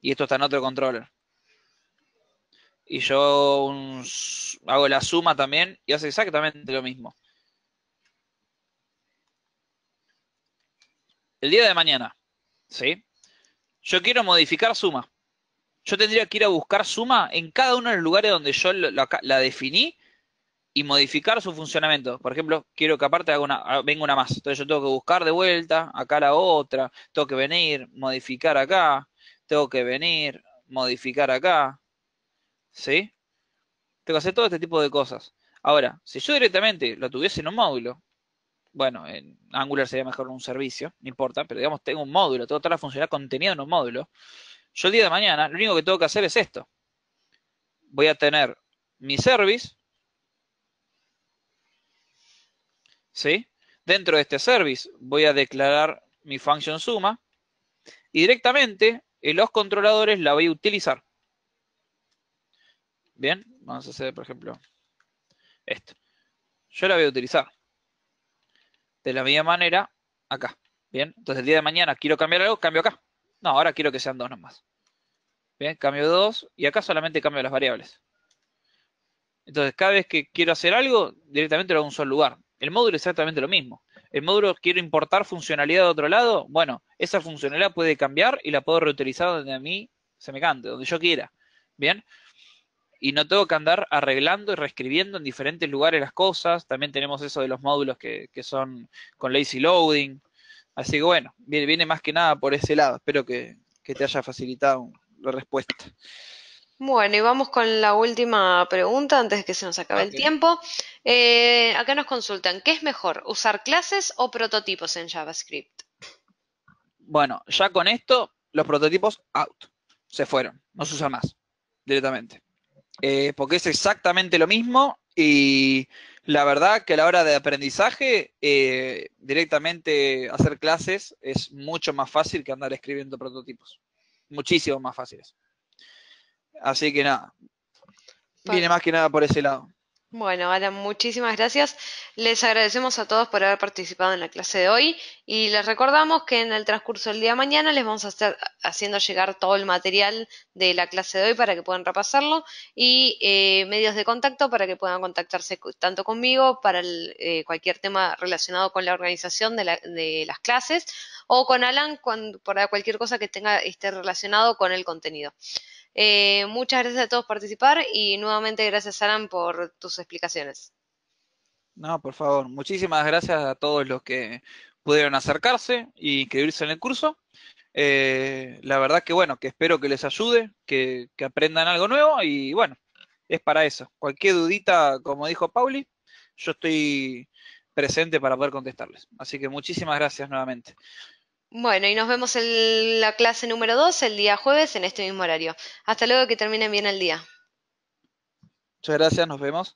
Y esto está en otro controller. Y yo hago la suma también y hace exactamente lo mismo. El día de mañana, ¿sí? Yo quiero modificar suma. Yo tendría que ir a buscar suma en cada uno de los lugares donde yo la definí y modificar su funcionamiento. Por ejemplo, quiero que aparte venga una más. Entonces yo tengo que buscar de vuelta, acá la otra, tengo que venir, modificar acá, tengo que venir, modificar acá, ¿sí? Tengo que hacer todo este tipo de cosas. Ahora, si yo directamente lo tuviese en un módulo, bueno, en Angular sería mejor un servicio, no importa, pero digamos, tengo un módulo, tengo toda la funcionalidad contenida en un módulo. Yo el día de mañana, lo único que tengo que hacer es esto. Voy a tener mi service, ¿sí? Dentro de este service voy a declarar mi function suma y directamente en los controladores la voy a utilizar. Bien, vamos a hacer, por ejemplo, esto. Yo la voy a utilizar de la misma manera acá. Bien, entonces el día de mañana quiero cambiar algo, cambio acá. No, ahora quiero que sean dos nomás. Bien, cambio dos y acá solamente cambio las variables. Entonces, cada vez que quiero hacer algo, directamente lo hago en un solo lugar. El módulo es exactamente lo mismo. El módulo quiero importar funcionalidad de otro lado. Bueno, esa funcionalidad puede cambiar y la puedo reutilizar donde a mí se me cante, donde yo quiera. Bien. Y no tengo que andar arreglando y reescribiendo en diferentes lugares las cosas. También tenemos eso de los módulos que son con lazy loading. Así que bueno, viene más que nada por ese lado. Espero que te haya facilitado la respuesta. Bueno, y vamos con la última pregunta antes de que se nos acabe el Ok. tiempo. Acá nos consultan, ¿qué es mejor, usar clases o prototipos en JavaScript? Bueno, ya con esto, los prototipos out. Se fueron. No se usan más. Directamente. Porque es exactamente lo mismo y la verdad que a la hora de aprendizaje, directamente hacer clases es mucho más fácil que andar escribiendo prototipos. Muchísimo más fáciles. Así que nada, viene más que nada por ese lado. Bueno, Alan, muchísimas gracias. Les agradecemos a todos por haber participado en la clase de hoy y les recordamos que en el transcurso del día de mañana les vamos a estar haciendo llegar todo el material de la clase de hoy para que puedan repasarlo y medios de contacto para que puedan contactarse tanto conmigo para cualquier tema relacionado con la organización de las clases o con Alan para cualquier cosa que esté relacionado con el contenido. Muchas gracias a todos por participar y nuevamente gracias, Alan, por tus explicaciones. No, por favor, muchísimas gracias a todos los que pudieron acercarse y inscribirse en el curso. La verdad que bueno, que espero que les ayude, que aprendan algo nuevo y bueno, es para eso. Cualquier dudita, como dijo Pauli, yo estoy presente para poder contestarles. Así que muchísimas gracias nuevamente. Bueno, y nos vemos en la clase número 2 el día jueves en este mismo horario. Hasta luego, que terminen bien el día. Muchas gracias, nos vemos.